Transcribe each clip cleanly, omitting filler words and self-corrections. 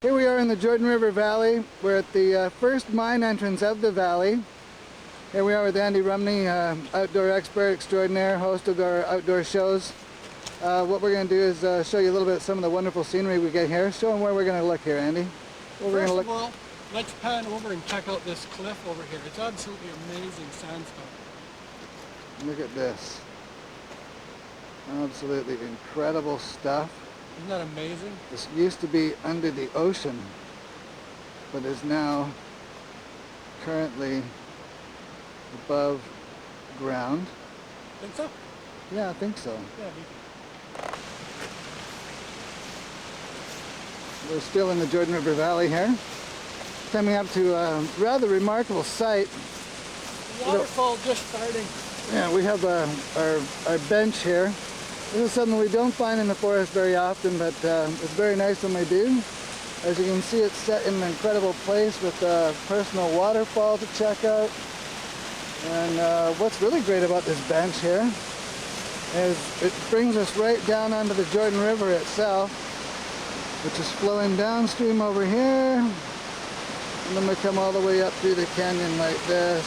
Here we are in the Jordan River Valley. We're at the first mine entrance of the valley. Here we are with Andy Rumney, outdoor expert extraordinaire, host of our outdoor shows. What we're going to do is show you a little bit of some of the wonderful scenery we get here. Show them where we're going to look here, Andy. First of all, let's pan over and check out this cliff over here. It's absolutely amazing sandstone. Look at this. Absolutely incredible stuff. Isn't that amazing? This used to be under the ocean, but is now currently above ground. Think so? Yeah, I think so. Yeah, We're still in the Jordan River Valley here, coming up to a rather remarkable site. Waterfall just starting. Yeah, we have our bench here. This is something we don't find in the forest very often, but it's very nice when we do. As you can see, it's set in an incredible place with a personal waterfall to check out. And what's really great about this bench here is it brings us right down onto the Jordan River itself, which is flowing downstream over here. And then we come all the way up through the canyon like this.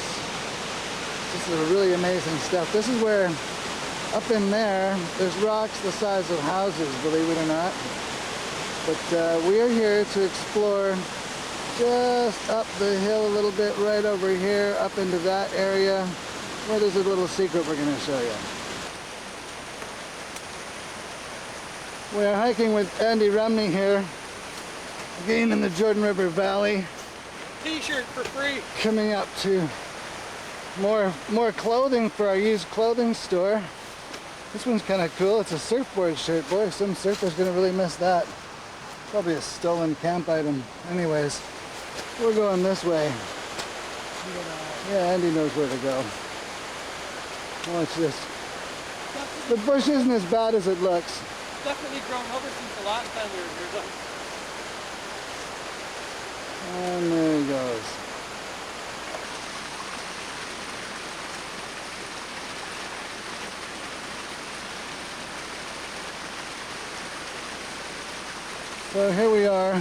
This is really amazing stuff. This is where, up in there's rocks the size of houses, believe it or not. But we are here to explore just up the hill a little bit, right over here, up into that area, where there's a little secret we're going to show you. We are hiking with Andy Rumney here, again in the Jordan River Valley. T-shirt for free. Coming up to more clothing for our used clothing store. This one's kind of cool. It's a surfboard shirt. Boy, some surfer's gonna really miss that. Probably a stolen camp item. Anyways, we're going this way. Yeah, Andy knows where to go. Watch this. The bush isn't as bad as it looks. Definitely grown over since the last time we were here, though. And there he goes. So here we are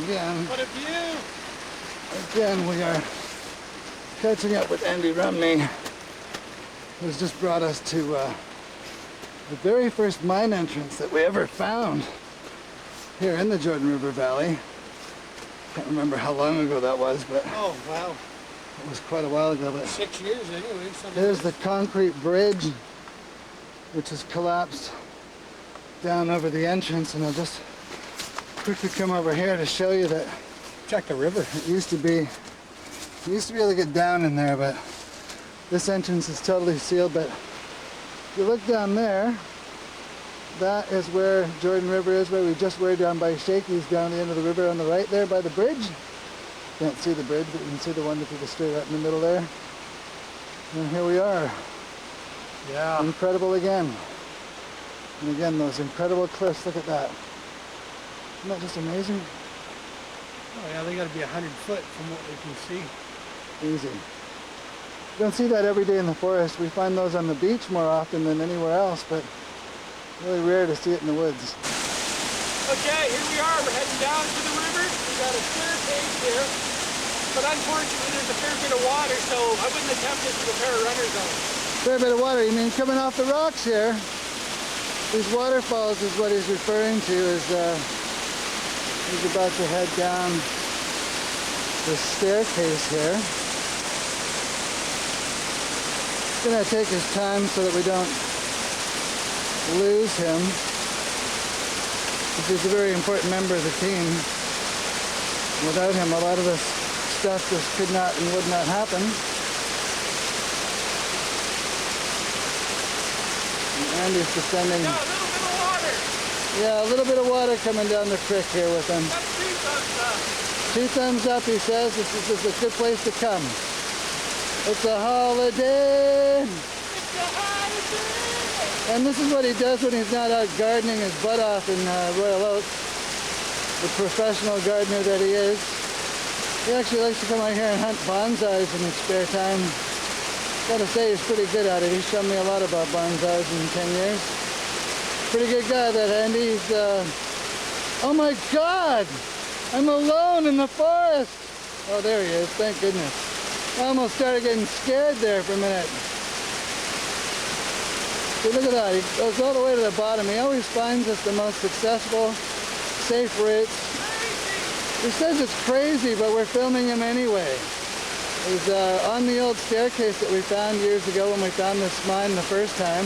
again. What a view! Again, we are catching up with Andy Rumney, who's just brought us to the very first mine entrance that we ever found here in the Jordan River Valley. Can't remember how long ago that was, but oh wow, it was quite a while ago. But 6 years anyway. There's the concrete bridge, which has collapsed down over the entrance, and I'll just quickly come over here to show you that. Check the river. It used to be able to get down in there, but this entrance is totally sealed. But if you look down there, that is where Jordan River is, where we just were down by Shakey's, down the end of the river on the right there by the bridge. Can't see the bridge, but you can see the one that goes straight right in the middle there. And here we are. Yeah. Incredible again. And again, those incredible cliffs, look at that. Isn't that just amazing? Oh yeah, they got to be 100 foot from what we can see. Easy. You don't see that every day in the forest. We find those on the beach more often than anywhere else, but really rare to see it in the woods. Okay, here we are. We're heading down to the river. We got a staircase here, but unfortunately there's a fair bit of water, so I wouldn't attempt this with a pair of runners on. Fair bit of water, you mean coming off the rocks here? These waterfalls is what he's referring to as he's about to head down the staircase here. He's going to take his time so that we don't lose him, because he's a very important member of the team. Without him, a lot of this stuff just could not and would not happen. And Andy's descending. Yeah, a little bit of water. Yeah, a little bit of water coming down the creek here with him. That's 2 thumbs up. 2 thumbs up, he says. This is a good place to come. It's a holiday. It's a holiday. And this is what he does when he's not out gardening his butt off in Royal Oak. The professional gardener that he is. He actually likes to come out here and hunt bonsais in his spare time. Gotta say, he's pretty good at it. He's shown me a lot about bonsais in 10 years. Pretty good guy, that Andy. He's Oh my God! I'm alone in the forest! Oh, there he is, thank goodness. I almost started getting scared there for a minute. See, look at that, he goes all the way to the bottom. He always finds us the most successful, safe routes. He says it's crazy, but we're filming him anyway. He's on the old staircase that we found years ago when we found this mine the first time.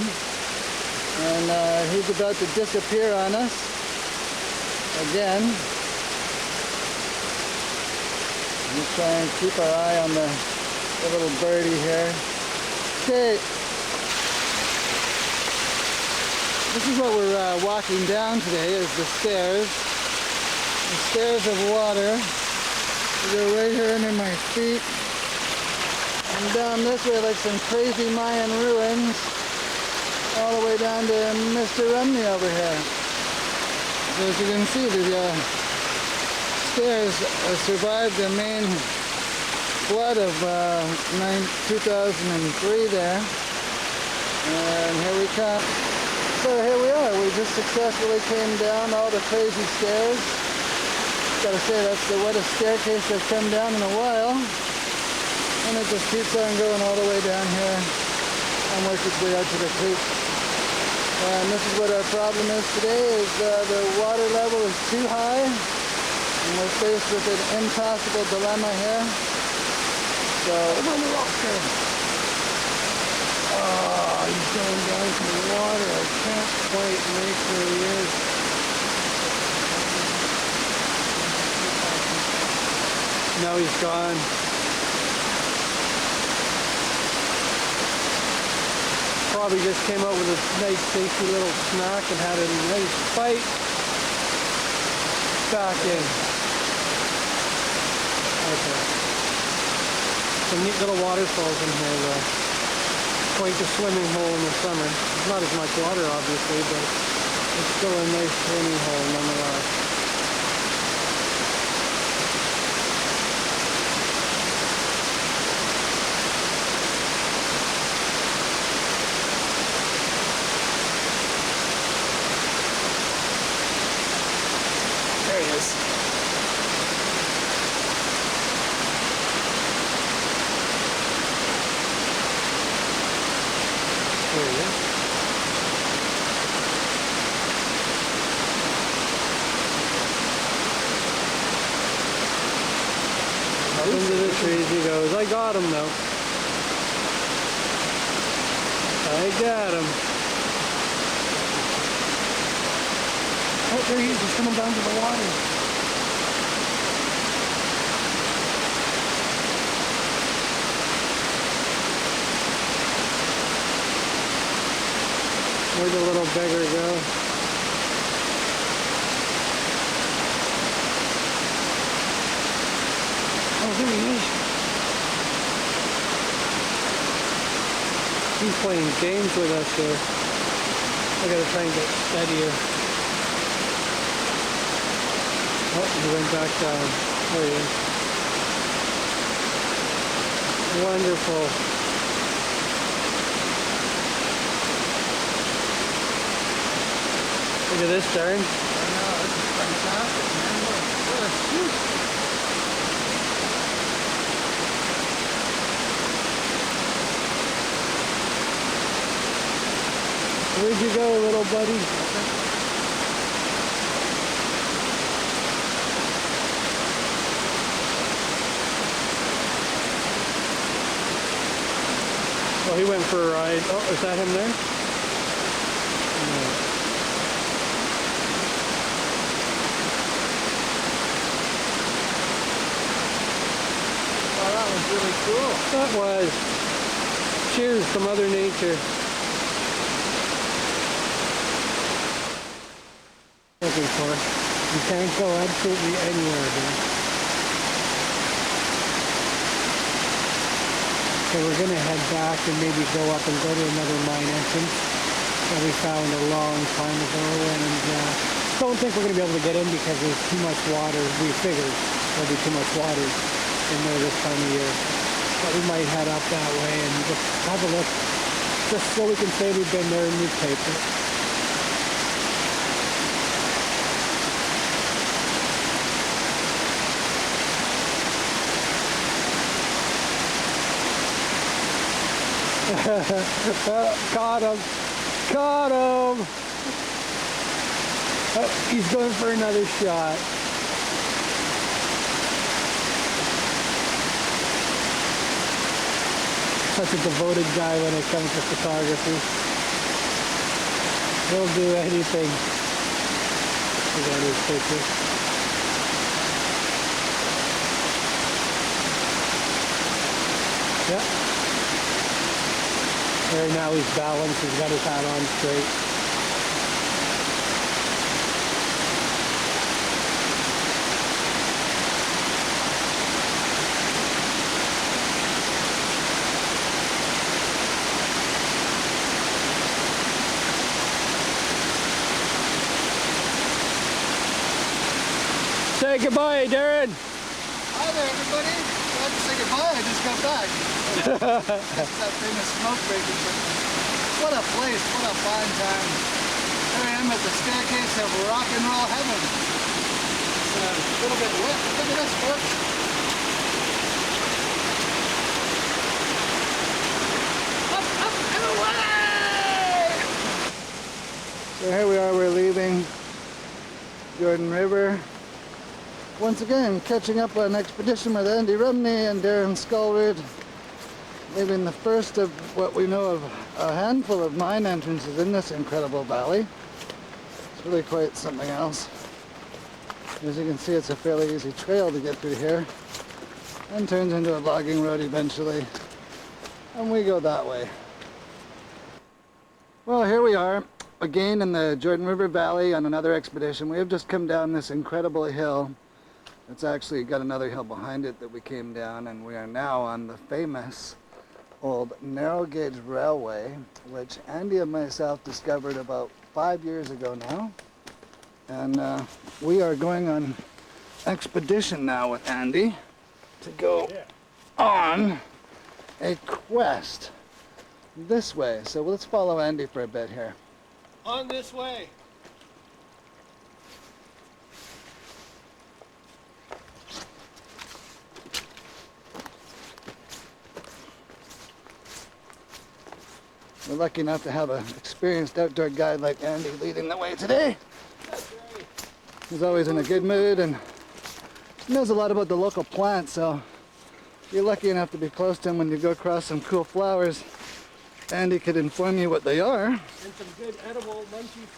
And he's about to disappear on us again. Let's try and keep our eye on the little birdie here. Okay. This is what we're walking down today, is the stairs. The stairs of water. They go right here under my feet. And down this way like some crazy Mayan ruins. All the way down to Mr. Rumney over here. So as you can see, the stairs survived the main flood of 2003 there. And here we come. So here we are. We just successfully came down all the crazy stairs. Gotta say, that's the wettest staircase I've come down in a while. And it just keeps on going all the way down here and works its way out to the creek. And this is what our problem is today, is the water level is too high. And we're faced with an impossible dilemma here. So, I'm on the rock there. Oh, he's going down to the water. I can't quite make where he is. Now he's gone. Probably just came out with a nice tasty little snack and had a nice bite. Back in. Okay. Some neat little waterfalls in here though. Quite the swimming hole in the summer. Not as much water obviously, but it's still a nice swimming hole nonetheless. There he is. There he is. Up into the trees he goes. I got him though. I got him. Oh, there he is. He's coming down to the water. Where'd the little beggar go? Oh, there he is. He's playing games with us here. I gotta try and get steadier. Oh, he went back down. There he is. Wonderful. Look at this, Darren. I know, this is fantastic, man. What a shoot. Where'd you go, little buddy? Oh, he went for a ride. Oh, is that him there? No. Oh, that was really cool. That was. Cheers to Mother Nature. Looking for. You can't go absolutely anywhere here. So we're going to head back and maybe go up and go to another mine entrance that we found a long time ago, and don't think we're going to be able to get in because there's too much water. We figured there'll be too much water in there this time of year. But we might head up that way and just have a look, just so we can say we've been there in newspaper. Caught him. Caught him. Oh, he's going for another shot. Such a devoted guy when it comes to photography. He'll do anything to get his picture. Yeah. There now he's balanced, he's got his hat on straight. Say goodbye, Darren. Hi there, everybody. Glad to say goodbye. I just got back. That's that famous smoke breaking. What a place. What a fine time. There I am at the staircase of rock and roll heaven. It's a little bit wet. Look at this, folks. Up and away! So here we are. We're leaving Jordan River. Once again, catching up on an expedition with Andy Rumney and Darren Skaalrud, leaving the first of what we know of a handful of mine entrances in this incredible valley. It's really quite something else. As you can see, it's a fairly easy trail to get through here, and turns into a logging road eventually, and we go that way. Well, here we are, again in the Jordan River Valley on another expedition. We have just come down this incredible hill. It's actually got another hill behind it that we came down, and we are now on the famous old narrow gauge railway, which Andy and myself discovered about 5 years ago now. And we are going on expedition now with Andy to go on a quest this way. So let's follow Andy for a bit here. On this way. We're lucky enough to have an experienced outdoor guide like Andy leading the way today. That's right. He's always in a good mood and knows a lot about the local plants, so if you're lucky enough to be close to him when you go across some cool flowers, Andy could inform you what they are. And some good edible munchies.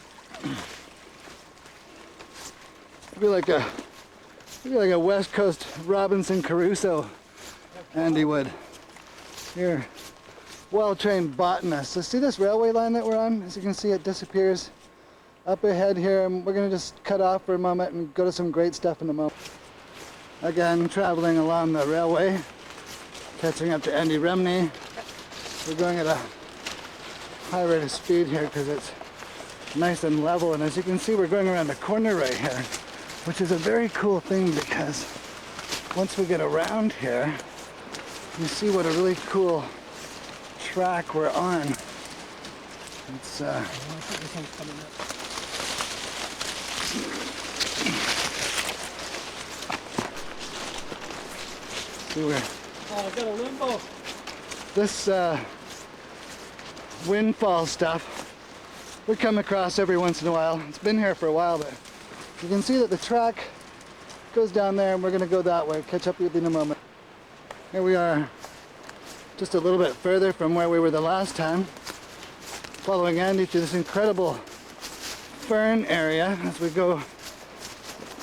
It'd be like a West Coast Robinson Crusoe, Andy would. Here. Well-trained botanist. So see this railway line that we're on? As you can see, it disappears up ahead here, and we're going to just cut off for a moment and go to some great stuff in a moment. Again, traveling along the railway, catching up to Andy Rumney. We're going at a high rate of speed here because it's nice and level, and as you can see, we're going around a corner right here, which is a very cool thing because once we get around here, you see what a really cool track we're on. It's I think this one's coming up. see where Oh, I got a limbo. this windfall stuff we come across every once in a while. It's been here for a while, but you can see that the track goes down there, and we're going to go that way. Catch up with you in a moment. Here we are, just a little bit further from where we were the last time, following Andy through this incredible fern area as we go,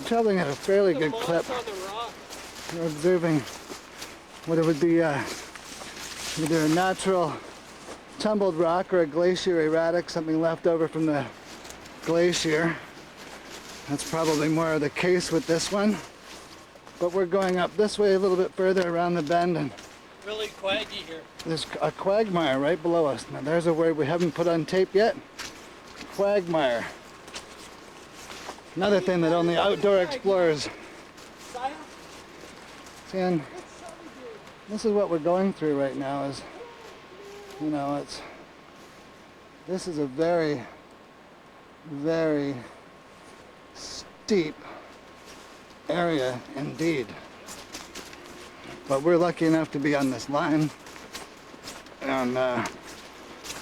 traveling at a fairly good clip. We're observing what it would be either a natural tumbled rock or a glacier erratic, something left over from the glacier. That's probably more the case with this one. But we're going up this way a little bit further around the bend, and Really quaggy here. there's a quagmire right below us. Now there's a word we haven't put on tape yet. Quagmire. Another thing that only outdoor explorers see. And this is what we're going through right now. Is, you know, this is a very, very steep area indeed. But we're lucky enough to be on this line, and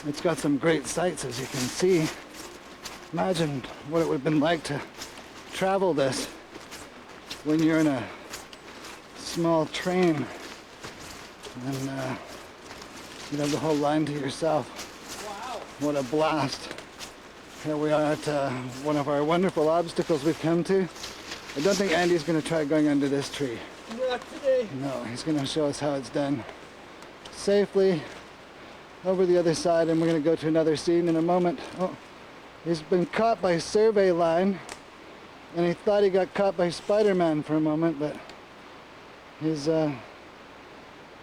It's got some great sights, as you can see. Imagine what it would have been like to travel this when you're in a small train and you have the whole line to yourself. Wow. What a blast. Here we are at one of our wonderful obstacles we've come to. I don't think Andy's going to try going under this tree. Not today. No, he's going to show us how it's done safely over the other side, and we're going to go to another scene in a moment. Oh, he's been caught by survey line, and he thought he got caught by Spider-Man for a moment, but he's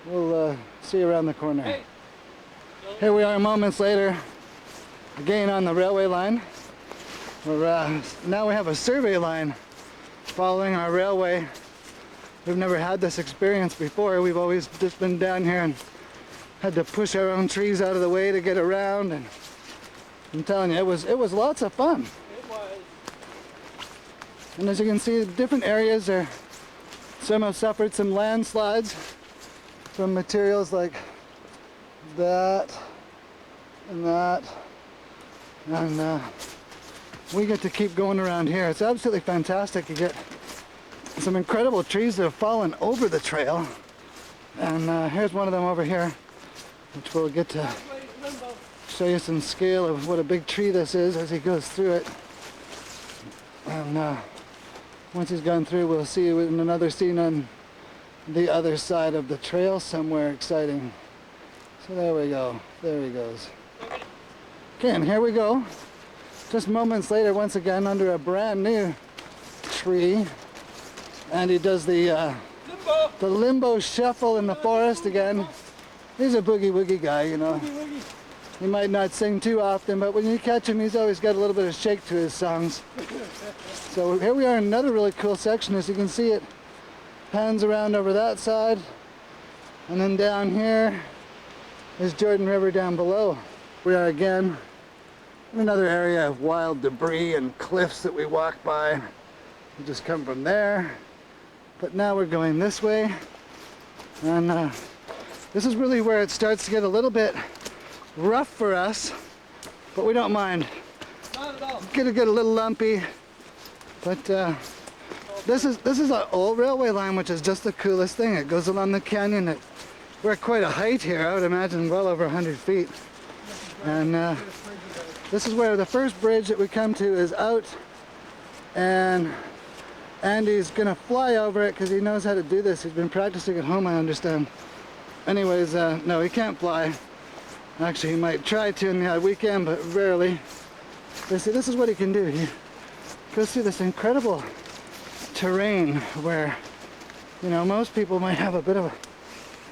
we'll see you around the corner. Hey. Here we are moments later, again on the railway line. Now we have a survey line following our railway. We've never had this experience before. We've always just been down here and had to push our own trees out of the way to get around, and I'm telling you, it was lots of fun. It was. And as you can see, different areas are, some have suffered some landslides from materials like that and that, and we get to keep going around here. It's absolutely fantastic. You get some incredible trees that have fallen over the trail, and here's one of them over here, which we'll get to show you some scale of what a big tree this is as he goes through it. And once he's gone through, we'll see you in another scene on the other side of the trail somewhere exciting. So there we go. There he goes. Okay, and here we go. Just moments later, once again, under a brand new tree. And he does the limbo shuffle in the forest again. He's a boogie woogie guy, you know. He might not sing too often, but when you catch him, he's always got a little bit of shake to his songs. So here we are in another really cool section. As you can see, it pans around over that side, and then down here is Jordan River down below. We are again in another area of wild debris and cliffs that we walk by. We just come from there, but now we're going this way, and this is really where it starts to get a little bit rough for us, but we don't mind. Not at all. It's gonna get a little lumpy, but this is an old railway line, which is just the coolest thing. It goes along the canyon. We're at quite a height here. I would imagine well over 100 feet. And this is where the first bridge that we come to is out, and Andy's gonna fly over it because he knows how to do this. He's been practicing at home, I understand. Anyways, no, he can't fly. Actually, he might try to in the odd weekend, but rarely. But see, this is what he can do. He goes through this incredible terrain where, you know, most people might have a bit of a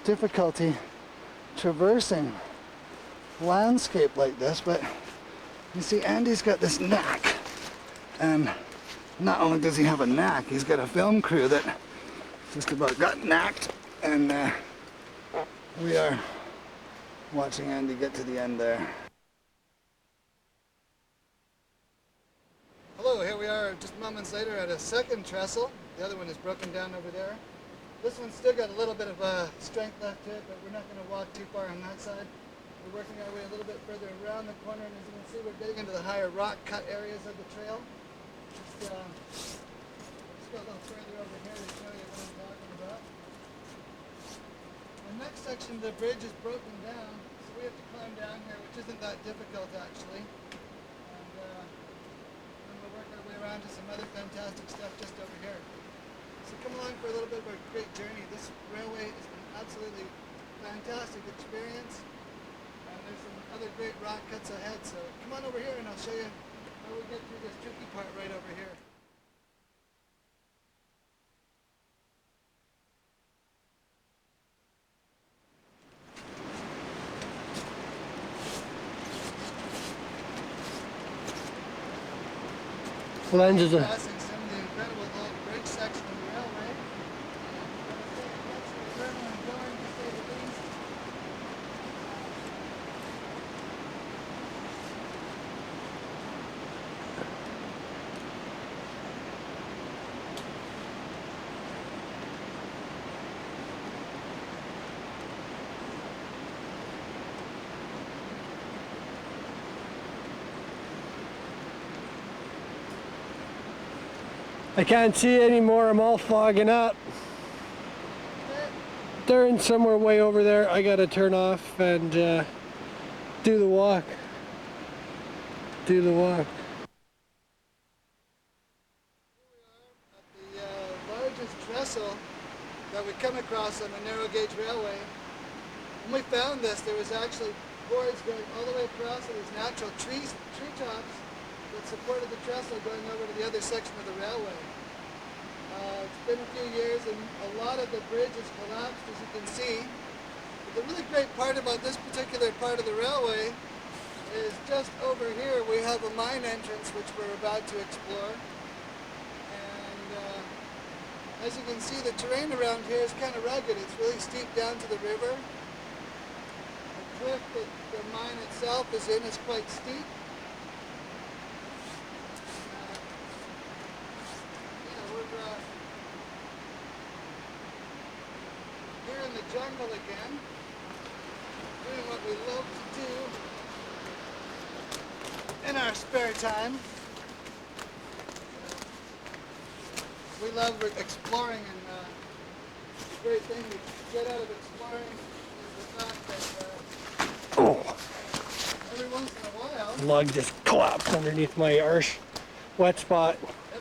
difficulty traversing landscape like this, but you see, Andy's got this knack, and not only does he have a knack, he's got a film crew that just about got knacked, and we are watching Andy get to the end there. Hello, here we are just moments later at a second trestle. The other one is broken down over there. This one's still got a little bit of strength left to it, but we're not going to walk too far on that side. We're working our way a little bit further around the corner, and as you can see, we're getting into the higher rock cut areas of the trail. Just go a little further over here to show you what I'm talking about. The next section of the bridge is broken down, so we have to climb down here, which isn't that difficult actually. And then we'll work our way around to some other fantastic stuff just over here. So come along for a little bit of a great journey. This railway is an absolutely fantastic experience. And there's some other great rock cuts ahead, so come on over here and I'll show you how we get through this tricky part right over here. Lenses are. Passing some of the incredible old bridge section of the railway. That's where everyone's going, to say the least. I can't see anymore. I'm all fogging up. Darren's somewhere way over there. I gotta turn off and do the walk. Do the walk. Here we are at the largest trestle that we come across on the narrow gauge railway. When we found this, there was actually boards going all the way across to these natural treetops that supported the trestle going over to the other section of the railway. It's been a few years and a lot of the bridge has collapsed, as you can see. But the really great part about this particular part of the railway is just over here we have a mine entrance which we're about to explore. And as you can see, the terrain around here is kind of rugged. It's really steep down to the river. The cliff that the mine itself is in is quite steep. Here in the jungle again, doing what we love to do in our spare time. We love exploring, and the great thing we get out of exploring is the fact that every once in a while, Lug just collapsed underneath my arse wet spot.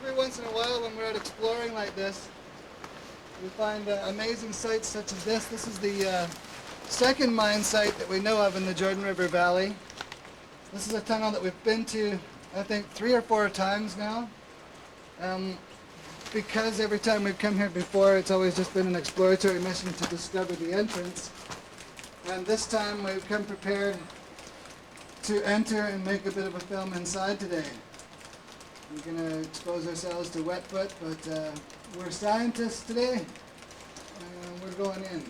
every once in a while when we're out exploring like this, we find amazing sites such as this. This is the second mine site that we know of in the Jordan River Valley. This is a tunnel that we've been to, I think, 3 or 4 times now. Because every time we've come here before, it's always just been an exploratory mission to discover the entrance. And this time we've come prepared to enter and make a bit of a film inside today. We're going to expose ourselves to wet foot, but we're scientists today, and we're going in.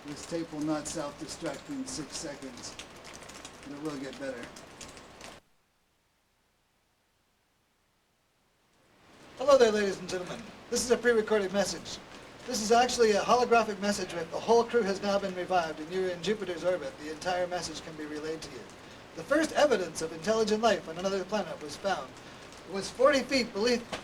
This tape will not self-destruct in 6 seconds, but it will get better. Hello there, ladies and gentlemen. This is a pre-recorded message. This is actually a holographic message where the whole crew has now been revived and you're in Jupiter's orbit. The entire message can be relayed to you. The first evidence of intelligent life on another planet was found. It was 40 feet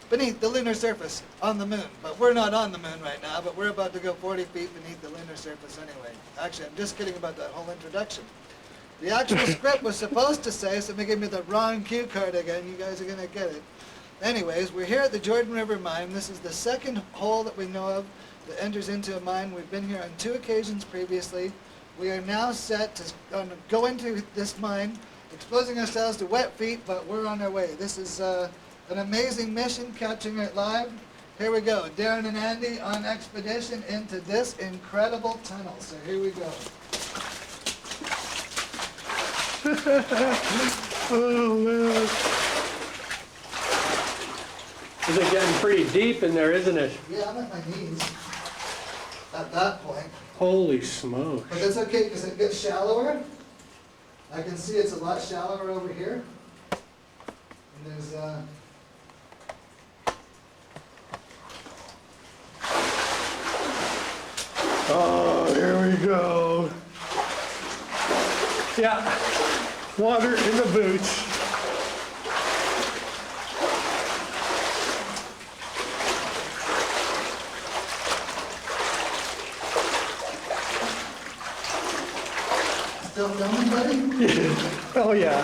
beneath the lunar surface on the moon. But we're not on the moon right now, but we're about to go 40 feet beneath the lunar surface anyway. Actually, I'm just kidding about that whole introduction. The actual script was supposed to say, somebody gave me the wrong cue card again, you guys are going to get it. Anyways, we're here at the Jordan River Mine. This is the second hole that we know of that enters into a mine. We've been here on 2 occasions previously. We are now set to go into this mine, exposing ourselves to wet feet, but we're on our way. This is an amazing mission, capturing it live. Here we go, Darren and Andy on expedition into this incredible tunnel. So here we go. Oh man. Is it getting pretty deep in there, isn't it? Yeah, I'm at my knees at that point. Holy smokes. But that's okay because it gets shallower. I can see it's a lot shallower over here. And there's Oh, here we go. Yeah, water in the boots. still filming, buddy? Oh yeah.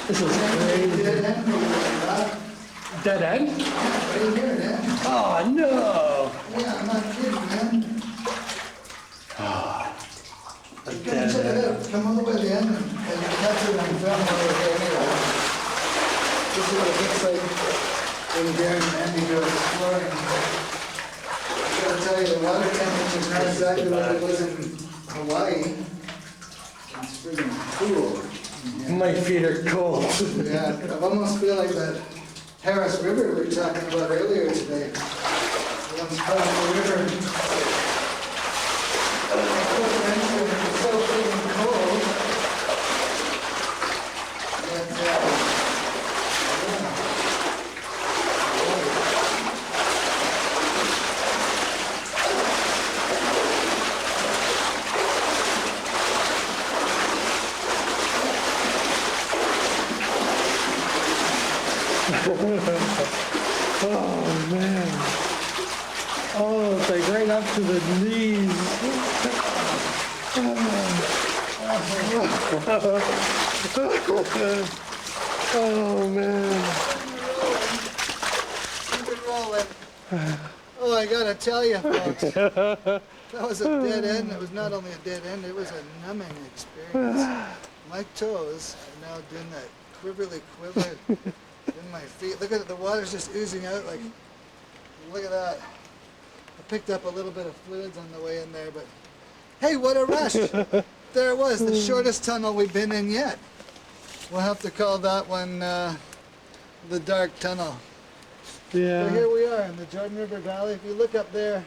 This is crazy. Dead end? Right here, man. Oh no. Yeah, I'm not kidding, man. You gotta check it out. Come all the way to the end and catch it on film over here anyway. This is what it looks like when Darren and Andy go exploring. I gotta tell you, the water temperature is not exactly like it was in Hawaii. It's freaking cool. My feet are cold. Yeah, I almost feel like that Harris River we were talking about earlier today. The one's crossing the river. It's so freaking cold. But, Oh man. Oh, it's like right up to the knees. Oh man. Keep it rolling. Oh, I gotta tell you, folks, that was a dead end. It was not only a dead end, it was a numbing experience. My toes are now doing that quiverly quiver in my feet. Look at it, the water's just oozing out. Like, look at that. I picked up a little bit of fluids on the way in there, but hey, what a rush! There it was, the shortest tunnel we've been in yet. We'll have to call that one the Dark Tunnel. Yeah. So here we are in the Jordan River Valley. If you look up there,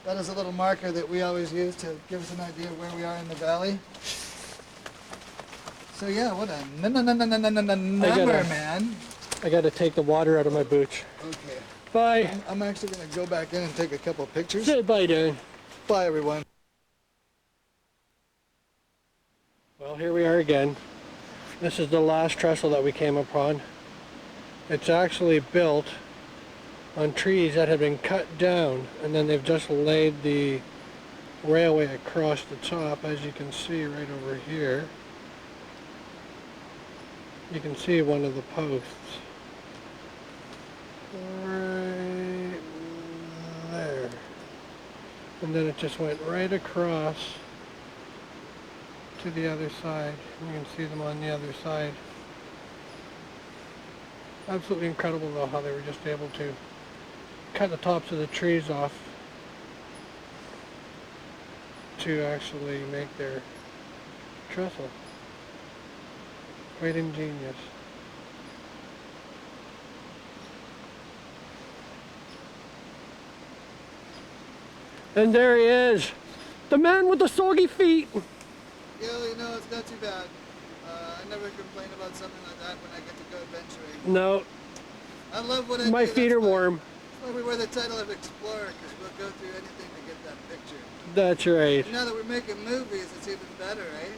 that is a little marker that we always use to give us an idea of where we are in the valley. So yeah, what a number, man. I gotta take the water out of my boots. Okay. Bye. I'm actually going to go back in and take a couple pictures. Say bye, Darren. Bye, everyone. Well, here we are again. This is the last trestle that we came upon. It's actually built on trees that have been cut down, and then they've just laid the railway across the top, as you can see right over here. You can see one of the posts right there, and then it just went right across to the other side. You can see them on the other side. Absolutely incredible though how they were just able to cut the tops of the trees off to actually make their trestle. Quite ingenious. And there he is, the man with the soggy feet. Yeah, you know, it's not too bad. I never complain about something like that when I get to go adventuring. No, I love what I do. my feet are warm. That's why we wear the title of Explorer, because we'll go through anything to get that picture. That's right. And now that we're making movies, it's even better, eh?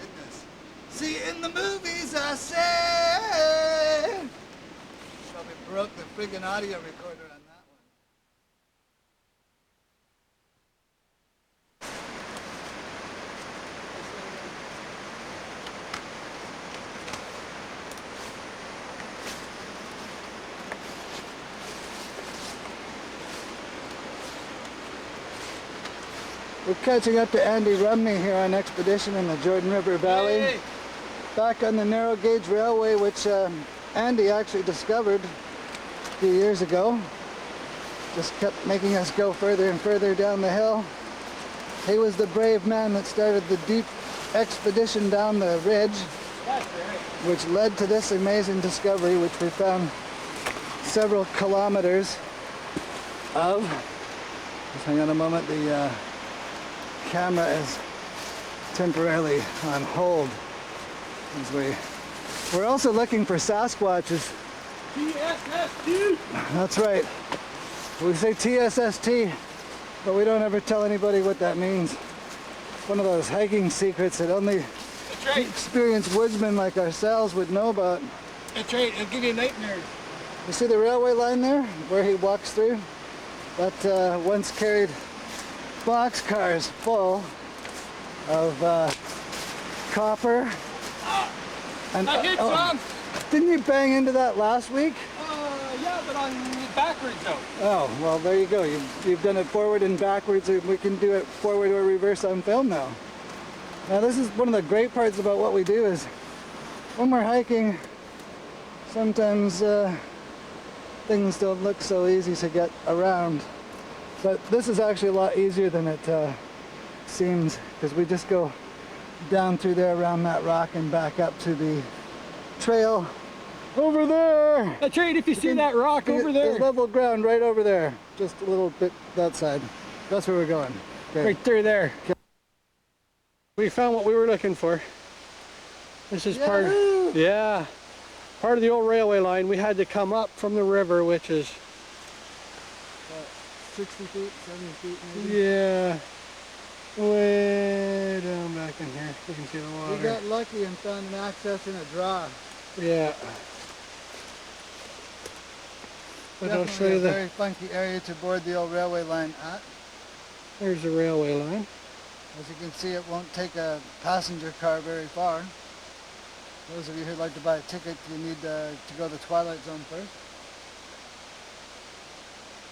Goodness. See, in the movies, I say. Probably broke the friggin' audio recorder on that one. We're catching up to Andy Rumney here on Expedition in the Jordan River Valley. Hey. Back on the narrow gauge railway, which Andy actually discovered a few years ago. Just kept making us go further and further down the hill. He was the brave man that started the deep expedition down the ridge, which led to this amazing discovery, which we found several kilometers of. Just hang on a moment, the camera is temporarily on hold. As we're also looking for Sasquatches. TSS, dude! That's right. We say TSST, but we don't ever tell anybody what that means. It's one of those hiking secrets that only That's right. experienced woodsmen like ourselves would know about. That's right. It'll give you nightmares. You see the railway line there, where he walks through? That once carried boxcars full of copper. And I hit some. didn't you bang into that last week? Yeah, but on backwards though. Oh, well, there you go. You've done it forward and backwards, and we can do it forward or reverse on film now. Now, this is one of the great parts about what we do is when we're hiking, sometimes things don't look so easy to get around. But this is actually a lot easier than it seems, because we just go down through there around that rock and back up to the trail over there. That's right. If you see that rock over there. There's level ground right over there. Just a little bit that side. That's where we're going. Okay. Right through there. Okay. We found what we were looking for. This is Yahoo! part of the old railway line. We had to come up from the river, which is 60 feet, 70 feet maybe. yeah, way down back in here. You can see the water. We got lucky and found an access in a draw. Yeah. But I'll show Definitely you a the... very funky area to board the old railway line at. There's the railway line. As you can see, it won't take a passenger car very far. Those of you who'd like to buy a ticket, you need to go to the Twilight Zone first.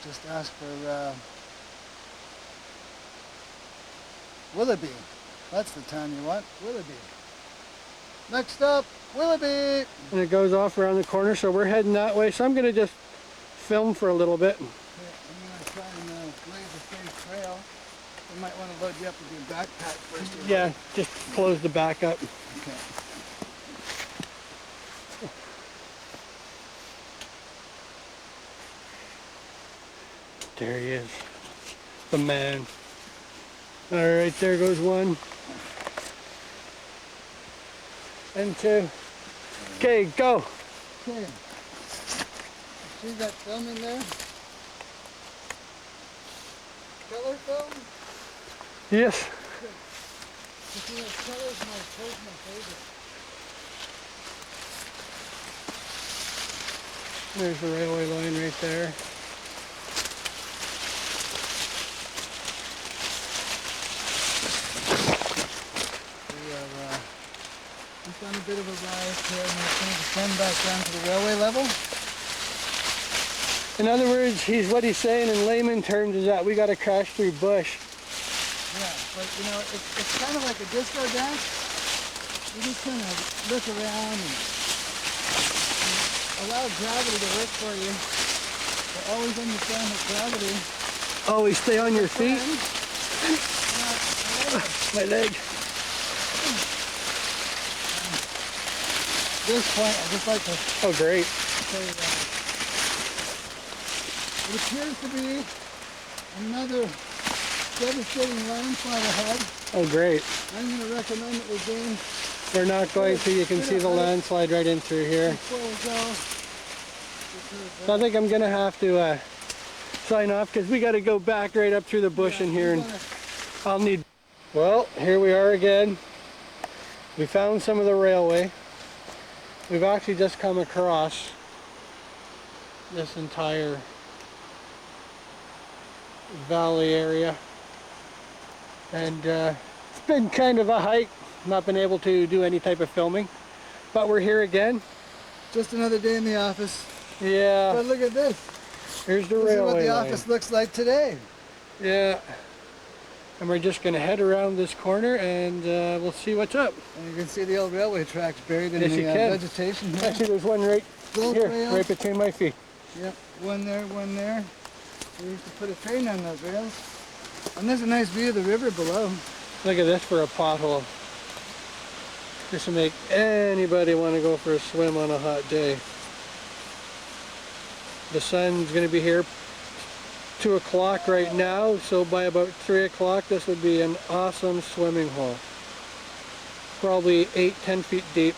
Just ask for Willoughby. That's the town you want, Willoughby. Next up, Willoughby! And it goes off around the corner, so we're heading that way. So I'm going to just film for a little bit. Okay, I'm going to try and blaze a safe trail. You might want to load you up with your backpack first. Yeah, just close the back up. Okay. There he is. The man. Alright, there goes one. And two. Okay, go! Okay. See that film in there? Color film? Yes. You see that color's my personal favorite. There's the railway line right there. We are just on a bit of a rise here, and it's going to descend back down to the railway level. In other words, what he's saying in layman terms is that we got to crash through bush. Yeah, but you know, it's kind of like a disco dance. You just kind of look around and allow gravity to work for you. But always understand that gravity... Always stay on your feet. My leg. At this point, I'd just like to Oh, great. say that it appears to be another devastating landslide ahead. Oh, great. I'm going to recommend that we gain We're not going to. You can see the landslide right in through here. before we go. So I think I'm going to have to sign off because we got to go back right up through the bush in here, and I'll need... Well, here we are again. We found some of the railway. We've actually just come across this entire valley area, and it's been kind of a hike. Not been able to do any type of filming, but we're here again. Just another day in the office. Yeah, But look at this. here's the This is railway what the line. office looks like today. Yeah, and we're just going to head around this corner and we'll see what's up. And you can see the old railway tracks buried in Yes, the you can. vegetation here. Actually, there's one right Gold here, rail. right between my feet. Yep, one there, one there. We used to put a train on those rails. And there's a nice view of the river below. Look at this for a pothole. This will make anybody want to go for a swim on a hot day. The sun's going to be here 2 o'clock right now, so by about 3 o'clock this would be an awesome swimming hole. Probably 8-10 feet deep.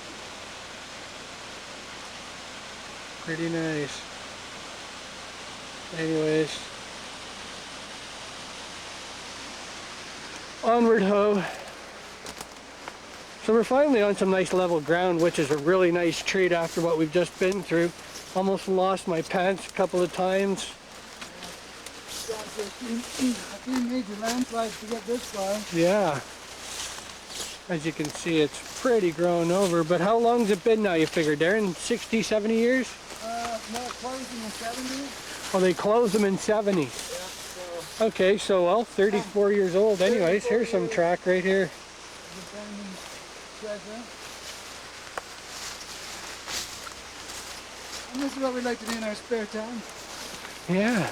Pretty nice. Anyways, onward ho. So we're finally on some nice level ground, which is a really nice treat after what we've just been through. Almost lost my pants a couple of times. Gone through a few major landslides to get this far. Yeah. As you can see, it's pretty grown over. But how long's it been now, you figure, Darren? 60, 70 years? No, it closed in the 70s. Oh, they closed them in 70. Yeah, so Okay, so, well, 34 years old. Anyways, here's some track right here. abandoned treasure. And this is what we like to do in our spare time. Yeah.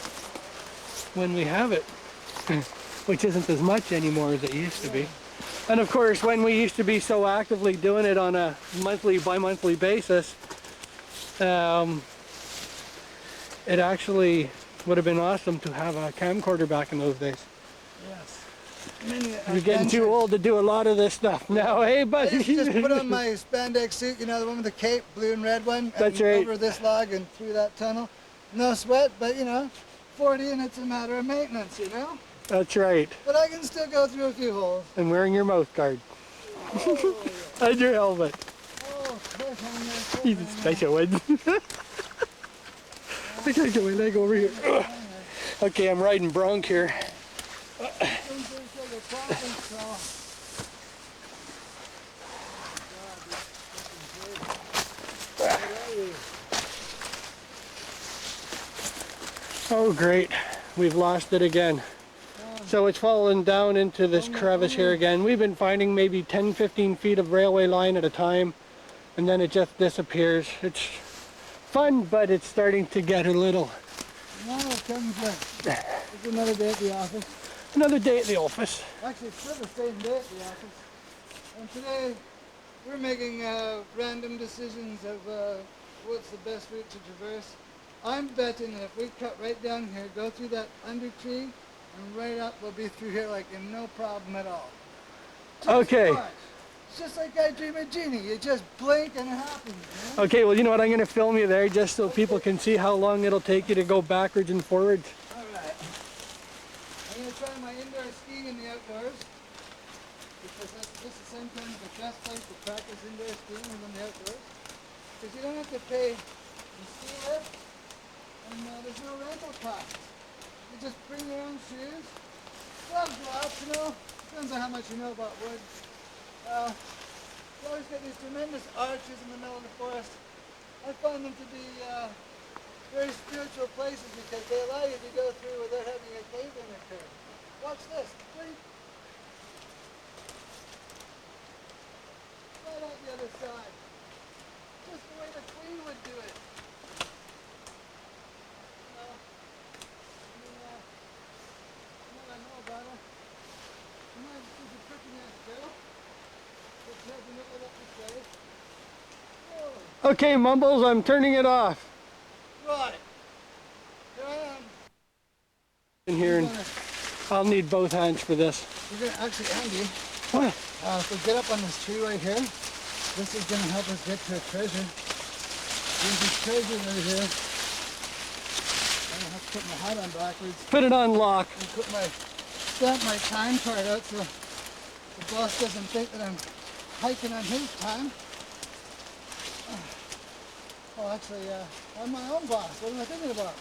When we have it. Which isn't as much anymore as it used to be. And of course, when we used to be so actively doing it on a monthly, bi-monthly basis, it actually would have been awesome to have a camcorder back in those days. Yes. Many You're getting too old to do a lot of this stuff now, hey I buddy? used to just put on my spandex suit, you know, the one with the cape, blue and red one, That's and right. over this log and through that tunnel. No sweat, but you know, 40 and it's a matter of maintenance, you know? That's right. But I can still go through a few holes. And wearing your mouth guard. Oh, And your helmet. oh, cliffhanger, He's a cliffhanger. special one. I gotta get my leg over here. Ugh. Okay, I'm riding bronc here. Oh great, we've lost it again. So it's fallen down into this crevice here again. We've been finding maybe 10-15 feet of railway line at a time, and then it just disappears. It's fun, but it's starting to get a little... Now it comes it's another day at the office. Another day at the office. Actually, it's still the same day at the office. And today, we're making random decisions of what's the best route to traverse. I'm betting that if we cut right down here, go through that under tree, and right up, we'll be through here like in no problem at all. Just Okay. watch. It's just like I Dream of Genie. You just blink and it happens. Man. Okay, well, you know what? I'm going to film you there just so people can see how long it'll take you to go backwards and forwards. All right. I'm going to try my indoor skiing in the outdoors, because this is sometimes the best place to practice indoor skiing is in the outdoors, because you don't have to pay the ski lift, and there's no rental cost. You just bring your own shoes, gloves, you know, depends on how much you know about wood. You always get these tremendous arches in the middle of the forest. I find them to be very spiritual places because they allow you to go through without having a cave-in occur. Watch this. Right out the other side. Just the way the Queen would do it. I know about her. Sometimes she's a freaking ass girl. Okay, Mumbles, I'm turning it off. Right. Here I am. In here, and I'll need both hands for this. We're going to actually, Andy, What? if we get up on this tree right here, this is going to help us get to a treasure. There's a treasure right here. I'm going to have to put my hat on backwards. Put it on lock. And stamp my time card out so the boss doesn't think that I'm hiking on his time. Well, actually, I'm my own boss. What am I thinking about?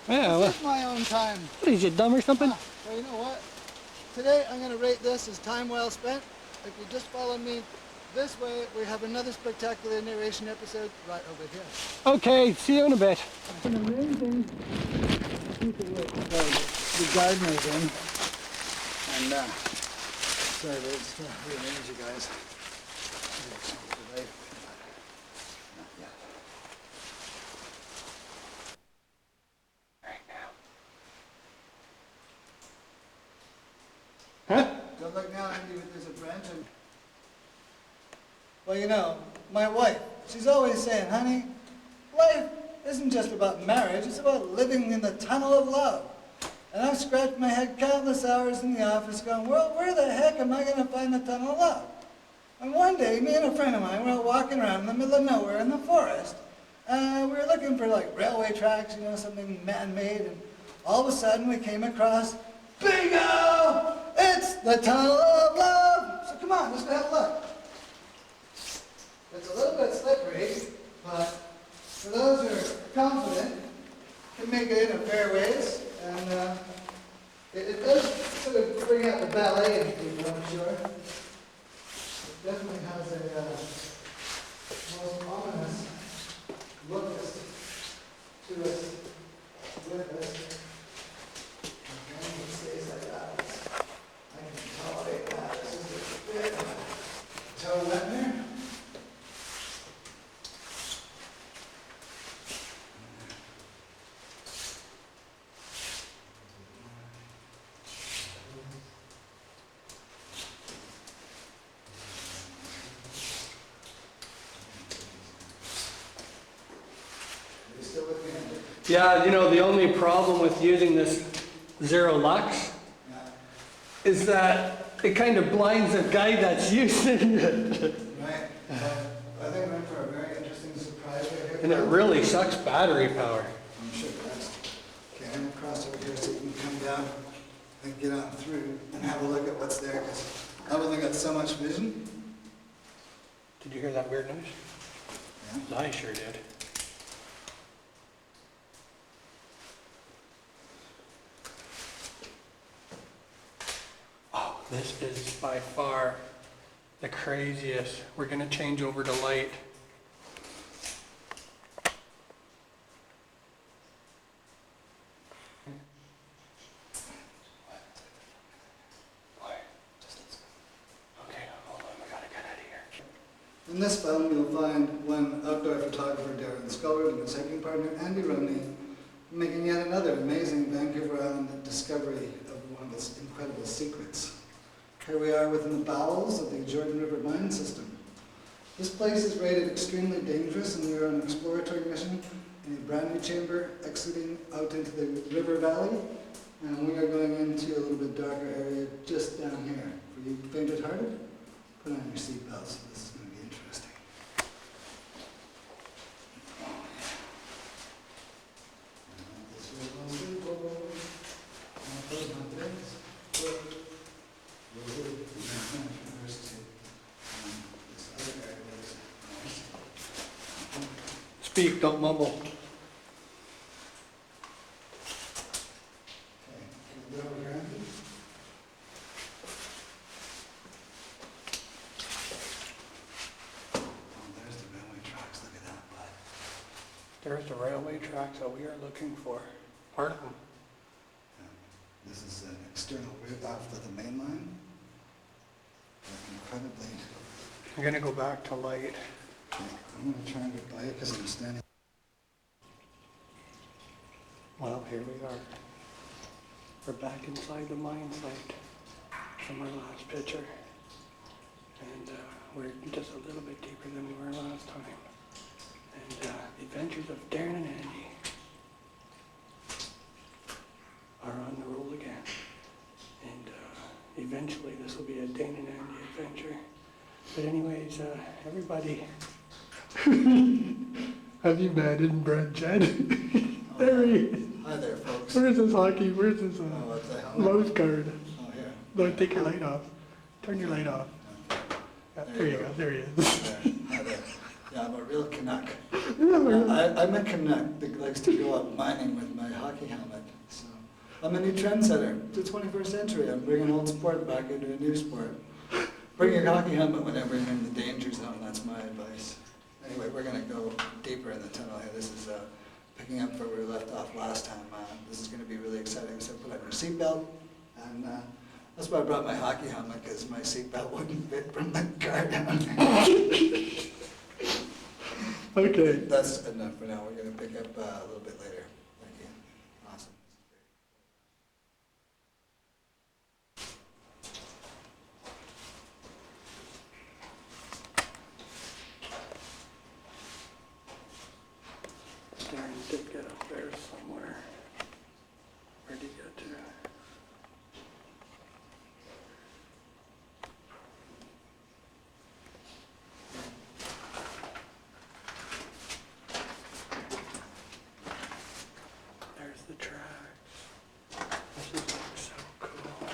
Yeah, This is my own time. What, is you dumb or something? Well, you know what? Today, I'm going to rate this as time well spent. If you just follow me this way, we have another spectacular narration episode right over here. Okay, see you in a bit. An amazing piece of work the gardener's in. And, sorry, but it's going to rearrange you guys. Huh? Don't look now, Andy, but there's a branch in. Well, you know, my wife, she's always saying, honey, life isn't just about marriage, it's about living in the tunnel of love. And I've scratched my head countless hours in the office going, well, where the heck am I going to find the tunnel of love? And one day, me and a friend of mine were out walking around in the middle of nowhere in the forest. We were looking for like railway tracks, you know, something man-made, and all of a sudden we came across, bingo! It's the tunnel of love! So come on, let's go have a look. It's a little bit slippery, but for those who are confident, can make it in a fair ways, and it does sort of bring out the ballet in people, I'm sure. It definitely has a most ominous look to us with us. And it stays like that. I can tolerate that. This is a bit toe wet there. Yeah, you know, the only problem with using this Zero Lux is that it kind of blinds the guy that's using it. Right. I think we're in for a very interesting surprise right here. And it really sucks battery power. I'm sure it does. Okay, I'm going to cross over here so you can come down and get on through and have a look at what's there, because I've only got so much vision. Did you hear that weird noise? Yeah. I sure did. This is by far the craziest. We're gonna change over to light. Okay, hold on, we gotta get out of here. In this film, you'll find one outdoor photographer, Darren Skaalrud, and his hiking partner, Andy Rumney, making yet another amazing Vancouver Island discovery of one of its incredible secrets. Here we are within the bowels of the Jordan River mine system. This place is rated extremely dangerous, and we are on an exploratory mission in a brand new chamber exiting out into the river valley, and we are going into a little bit darker area just down here. For you faint-hearted, put on your seatbelts. This is going to be interesting. Speak, don't mumble. Okay, can you go over here, Andy? Oh, there's the railway tracks. Look at that, bud. There's the railway tracks that we are looking for. Part of them. This is an external route off of the main line. Incredibly. I'm gonna go back to light. Okay, I'm going to try and get by it because I'm standing. Well, here we are. We're back inside the mine site from our last picture. And we're just a little bit deeper than we were last time. And the adventures of Darren and Andy are on the roll again. And eventually this will be a Dane and Andy adventure. But anyways, everybody, have you met inbred Jed? There he is. Hi there, folks. Where's his hockey? Where's his what's the helmet? mouse guard? Oh, here. No, take your light off. Turn your light off. Yeah, there you go. There he is. Hi there. Yeah, I'm a real Canuck. I'm a Canuck that likes to go up mining with my hockey helmet. So I'm a new trendsetter. It's the 21st century. I'm bringing old sport back into a new sport. Bring your hockey helmet whenever you're in the danger zone. That's my advice. Anyway, we're going to go deeper in the tunnel here. This is picking up where we left off last time. This is going to be really exciting. So put on your seatbelt. And that's why I brought my hockey helmet, because my seatbelt wouldn't fit from the car down there. Okay. That's enough for now. We're going to pick up a little bit later. Thank you. Awesome. Darren did get up there somewhere. Where'd he get to? There's the tracks. This is like so cool.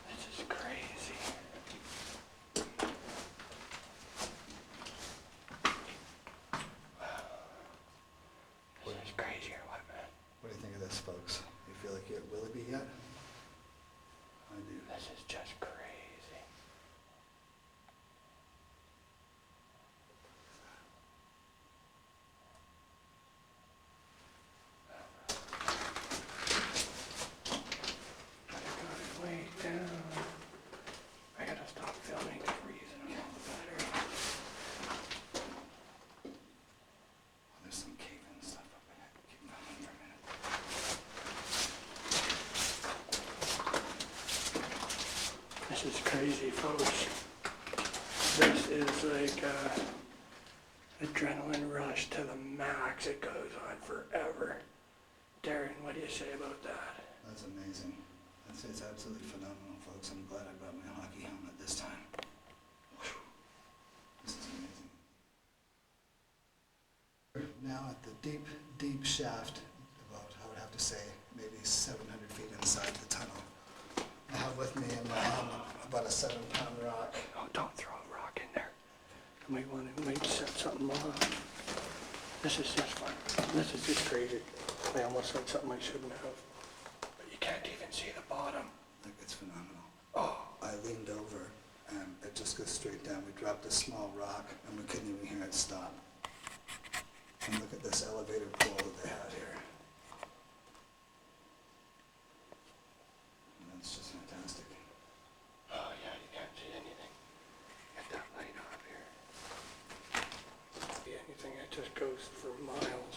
This is crazy. This is crazy or what, man? What do you think of this, folks? You feel like you're at Willoughby yet? I do. This is just crazy. I gotta way down. I gotta stop filming, it's freezing on the battery. Oh, there's some cave-in stuff up ahead. Keep moving for a minute. This is crazy, folks. This is like adrenaline rush to the max. It goes on forever. Darren, what do you say about that? That's amazing. It's absolutely phenomenal, folks. folks. I'm glad I brought my hockey helmet this time. Whew. This is amazing. Now at the deep, deep shaft, about, I would have to say, maybe 700 feet inside the tunnel. I have with me in my helmet about a 7-pound rock. Oh, don't throw a rock in there. You might set something off. This is just fun. This is just crazy. I almost said something I shouldn't have. But you can't even see the bottom. Look, it's phenomenal. Oh. I leaned over and it just goes straight down. We dropped a small rock and we couldn't even hear it stop. And look at this elevator pole that they have here. And that's just fantastic. Oh yeah, you can't see anything. Get that light off here. See anything, it just goes for miles.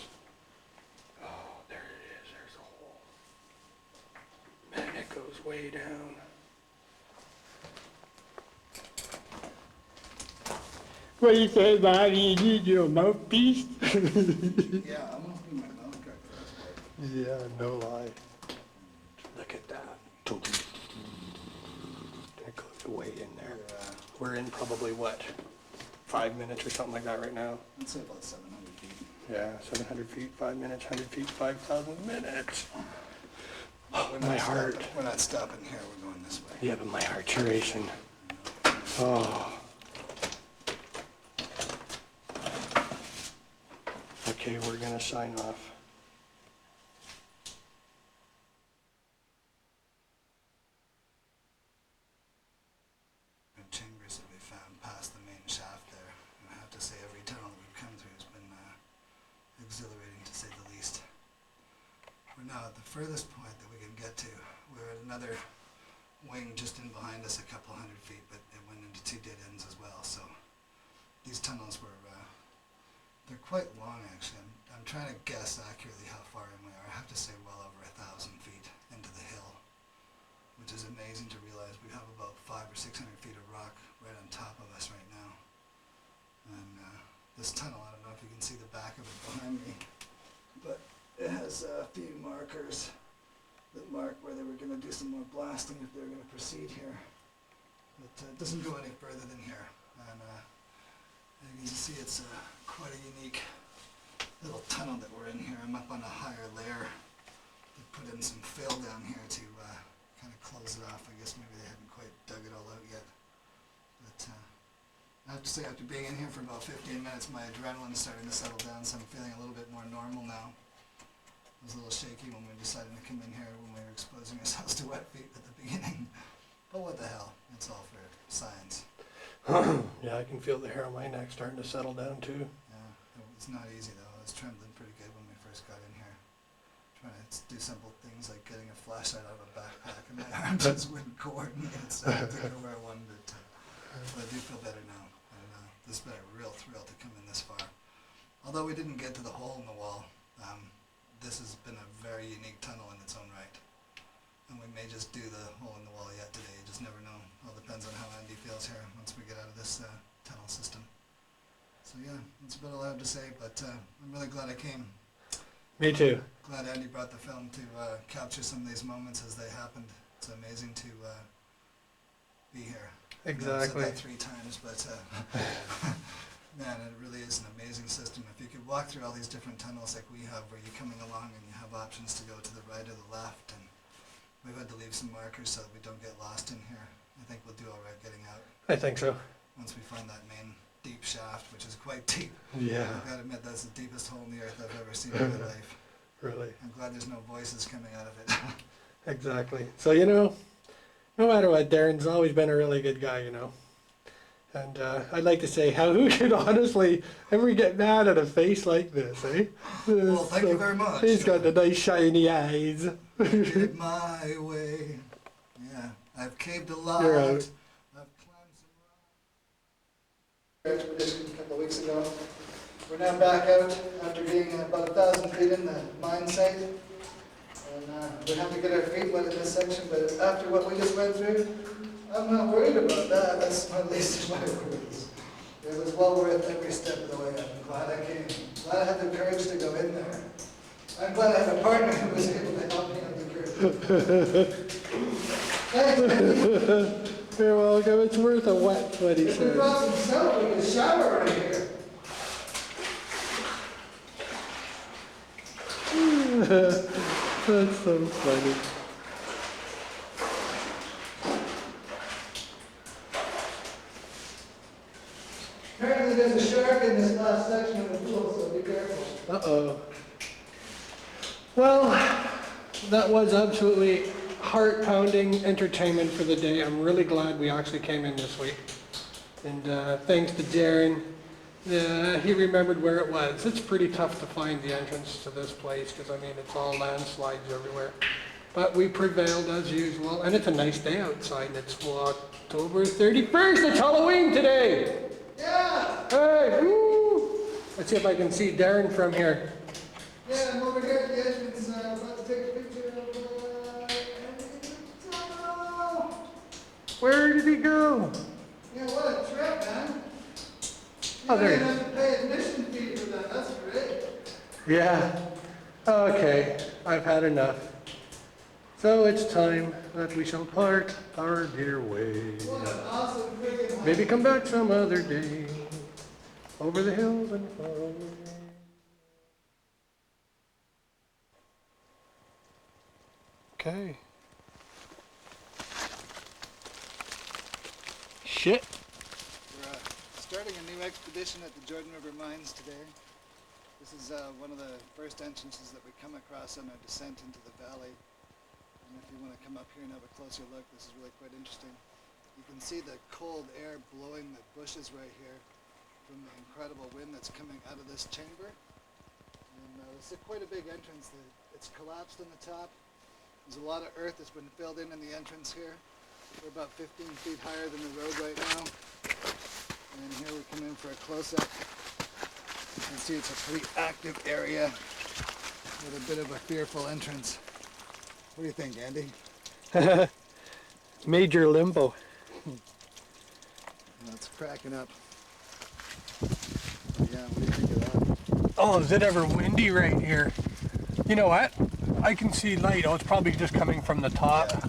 Oh, there it is, there's a hole. Man, it goes way down. What do you say, Bobby? You need your mouthpiece? Yeah, I'm gonna be my mouth guard for this. Yeah, no lie. Look at that. It goes way in there. We're in probably what, 5 minutes or something like that right now? I'd say about 700 feet. Yeah, 700 feet, 5 minutes, 100 feet, 5,000 minutes. We're My not heart. We're not stopping here, we're going this way. Yeah, but my heart's racing. Oh. Okay, we're gonna sign off. Chambers that we found past the main shaft there. And I have to say every tunnel that we've come through has been exhilarating to say the least. We're now at the furthest point that we can get to. We're at another wing just in behind us a couple 100 feet, but it went into 2 dead ends as well. So these tunnels were, they're quite long actually. I'm trying to guess accurately how far in we are. I have to say well over 1,000 feet into the hill, which is amazing to realize. We have about 500 or 600 feet of rock right on top of us right now. And this tunnel, I don't know if you can see the back of it behind me, but it has a few markers that mark where they were going to do some more blasting if they were going to proceed here. But it doesn't go any further than here. And you can see it's quite a unique little tunnel that we're in here. I'm up on a higher layer. They put in some fill down here to kind of close it off. I guess maybe they haven't quite dug it all out yet. But I have to say, after being in here for about 15 minutes, my adrenaline's starting to settle down, so I'm feeling a little bit more normal now. I was a little shaky when we decided to come in here when we were exposing ourselves to wet feet at the beginning. But what the hell? It's all for science. Yeah, I can feel the hair on my neck starting to settle down too. Yeah, it's not easy though. I was trembling pretty good when we first got in here. Trying to do simple things like getting a flashlight out of a backpack and my arm just wouldn't coordinate, so I didn't know where I wanted it to. But I do feel better now, and this has been a real thrill to come in this far. Although we didn't get to the hole in the wall, this has been a very unique tunnel in its own right. And we may just do the hole in the wall yet today, you just never know. All depends on how Andy feels here once we get out of this tunnel system. So yeah, that's about all I have to say, but I'm really glad I came. Me too. Glad Andy brought the film to capture some of these moments as they happened. It's amazing to be here. Exactly. I've said that 3 times, but man, it really is an amazing system. If you could walk through all these different tunnels like we have, where you're coming along and you have options to go to the right or the left, and we've had to leave some markers so that we don't get lost in here. I think we'll do all right getting out I think so. once we find that main deep shaft, which is quite deep. Yeah. I've got to admit, that's the deepest hole in the earth I've ever seen in my life. Really. I'm glad there's no voices coming out of it. Exactly. So, you know, no matter what, Darren's always been a really good guy, you know. And I'd like to say, who should honestly ever get mad at a face like this, eh? Well, thank you very much. He's got the nice shiny eyes. Did it my way. Yeah, I've caved a lot. You're out. I've climbed some rocks. Expedition a couple of weeks ago. We're now back out after being about 1,000 feet in the mine site. And we have to get our feet wet in this section, but after what we just went through, I'm not worried about that. That's my least of my worries. It was well worth every step of the way. I'm glad I came. Glad I had the courage to go in there. I'm glad I had a partner who was able to help me have the courage. You're welcome. It's worth a wet foot, he If we says. brought some soap, we could shower right here. That's so funny. Apparently there's a shark in this last section of the pool, so be careful. Uh-oh. Well, that was absolutely heart-pounding entertainment for the day. I'm really glad we actually came in this week. And thanks to Darren, he remembered where it was. It's pretty tough to find the entrance to this place because, I mean, it's all landslides everywhere. But we prevailed as usual, and it's a nice day outside. It's October 31st. It's Halloween today. Yeah! Hey, woo! Let's see if I can see Darren from here. Yeah, I'm over here at the entrance, about to take a picture of, Where did he go? yeah, what a trip, man. Oh, there You he don't is. even have to pay admission fee for that, that's great. Yeah. Okay, I've had enough. So it's time that we shall part our dear ways. What an awesome freaking Maybe come back some other day. Over the hills and far away. Okay. Shit. We're starting a new expedition at the Jordan River Mines today. This is one of the first entrances that we come across on our descent into the valley. And if you want to come up here and have a closer look, this is really quite interesting. You can see the cold air blowing the bushes right here from the incredible wind that's coming out of this chamber. And this is quite a big entrance. It's collapsed on the top. There's a lot of earth that's been filled in the entrance here. We're about 15 feet higher than the road right now. And here we come in for a close-up. You can see it's a pretty active area with a bit of a fearful entrance. What do you think, Andy? Major limbo. It's cracking up. Yeah, what do you think of that? Oh, is it ever windy right here? You know what? I can see light. Oh, it's probably just coming from the top. Yeah.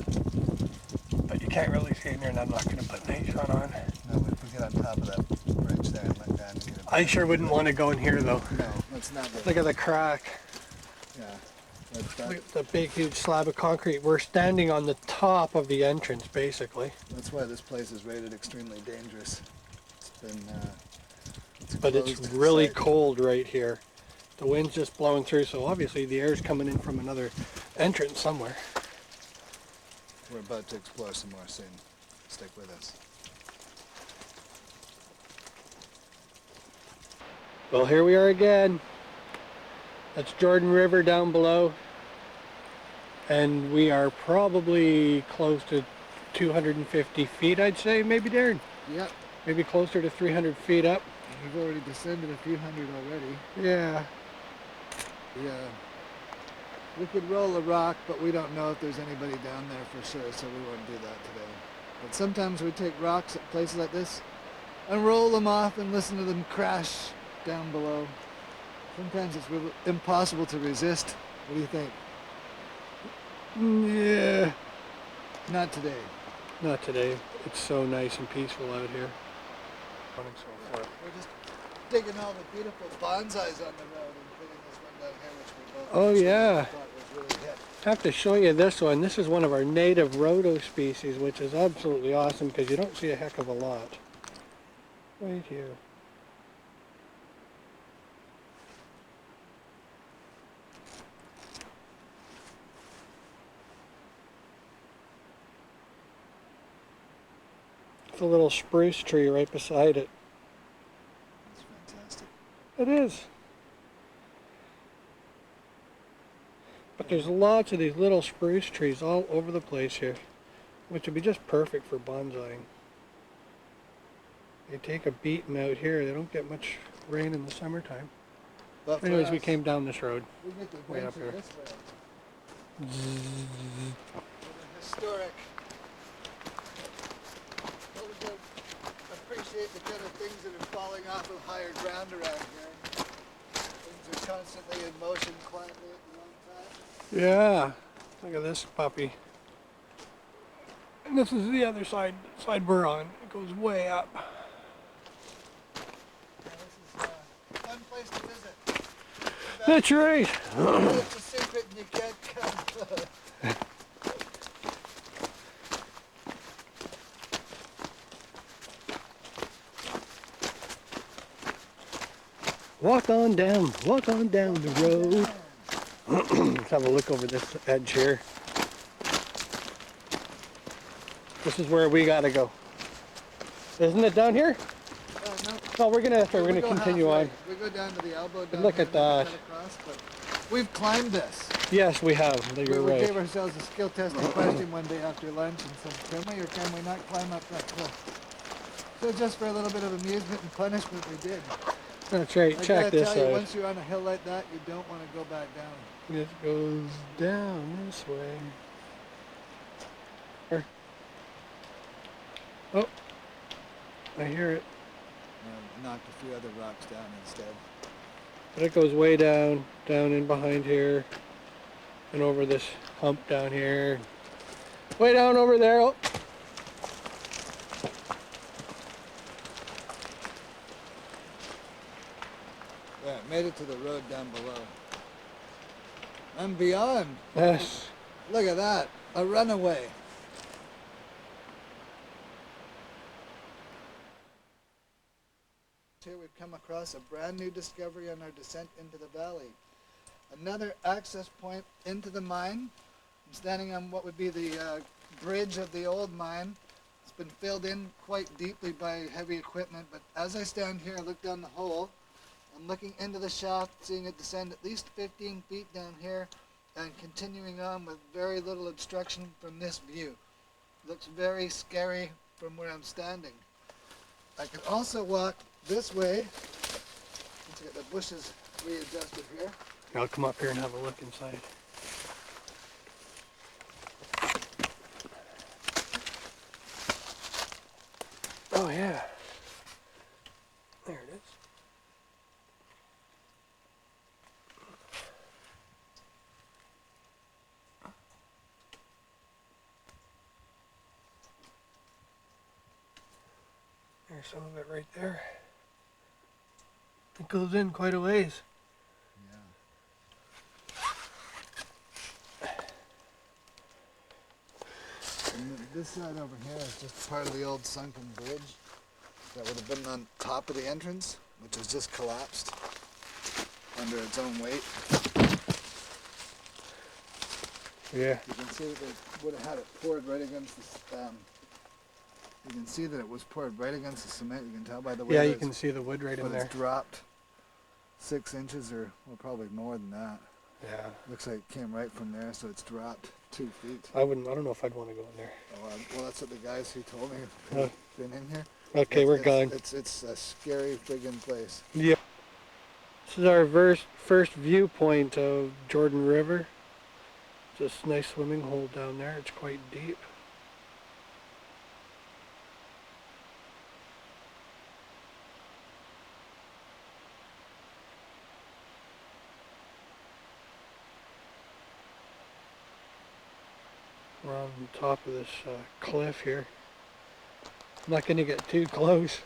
But you can't really see in here, and I'm not going to put night shot on. No, but if we get on top of that bridge there and look down and get a I sure wouldn't want to go in here, though. No, that's not good. Look at the crack. Yeah. That's that. Look at the big, huge slab of concrete. We're standing on the top of the entrance, basically. That's why this place is rated extremely dangerous. It's been, But it's closed really site. cold right here. The wind's just blowing through, so obviously the air's coming in from another entrance somewhere. We're about to explore some more soon. Stick with us. Well, here we are again. That's Jordan River down below. And we are probably close to 250 feet, I'd say, maybe, Darren? Yep. Maybe closer to 300 feet up. We've already descended a few hundred already. Yeah. Yeah. We could roll a rock, but we don't know if there's anybody down there for sure, so we won't do that today. But sometimes we take rocks at places like this and roll them off and listen to them crash down below. Sometimes it's really impossible to resist. What do you think? Yeah. Not today. Not today. It's so nice and peaceful out here. So forth. We're just digging all the beautiful bonsais on the road, including this one down here, which we both Oh, yeah. thought was really hip. I have to show you this one. This is one of our native rhodo species, which is absolutely awesome because you don't see a heck of a lot. Right here. It's a little spruce tree right beside it. That's fantastic. It is. But there's lots of these little spruce trees all over the place here, which would be just perfect for bonsaiing. They take a beating out here. They don't get much rain in the summertime. But for Anyways, we us, came down this road. we get to way up venture here. this way. With a historic. Well, we don't appreciate the kind of things that are falling off of higher ground around here. Things are constantly in motion quietly at the wrong time. Yeah. Look at this puppy. And this is the other side we're on. It goes way up. Yeah, this is a fun place to visit. That's right. It's a secret and you can't come. Walk on down the road. Let's have a look over this edge here. This is where we gotta go. Isn't it down here? No. No, we're gonna We go continue halfway. on. We go down to the elbow down Look here at and then we that. cut across, but we've climbed this. Yes, we have. You're We right. gave ourselves a skill testing question one day after lunch and said, can we or can we not climb up that cliff? So just for a little bit of amusement and punishment, we did. That's right. I Check gotta this tell you, out. once you're on a hill like that, you don't want to go back down. It goes down this way. Oh, I hear it. Knocked a few other rocks down instead. But it goes way down in behind here, and over this hump down here. Way down over there. Oh. Yeah, made it to the road down below. And beyond. Yes. Look at that. A runaway. Here we've come across a brand new discovery on our descent into the valley. Another access point into the mine. I'm standing on what would be the bridge of the old mine. It's been filled in quite deeply by heavy equipment, but as I stand here, I look down the hole. I'm looking into the shaft, seeing it descend at least 15 feet down here and continuing on with very little obstruction from this view. Looks very scary from where I'm standing. I can also walk this way. Let's get the bushes readjusted here. I'll come up here and have a look inside. Oh yeah. There it is. There's some of it right there. It goes in quite a ways. And this side over here is just part of the old sunken bridge that would have been on top of the entrance, which has just collapsed under its own weight. Yeah. You can see that they would have had it poured right against the you can see that it was poured right against the cement. You can tell by the way Yeah, that you can see the wood right in but there. it's dropped 6 inches or, well, probably more than that. Yeah. Looks like it came right from there, so it's dropped 2 feet. I don't know if I'd want to go in there. Oh, well, that's what the guys who told me Oh. have been in here. Okay, we're gone. It's a scary friggin' place. Yeah. This is our first viewpoint of Jordan River. It's a nice swimming hole down there. It's quite deep. We're on top of this cliff here. I'm not going to get too close.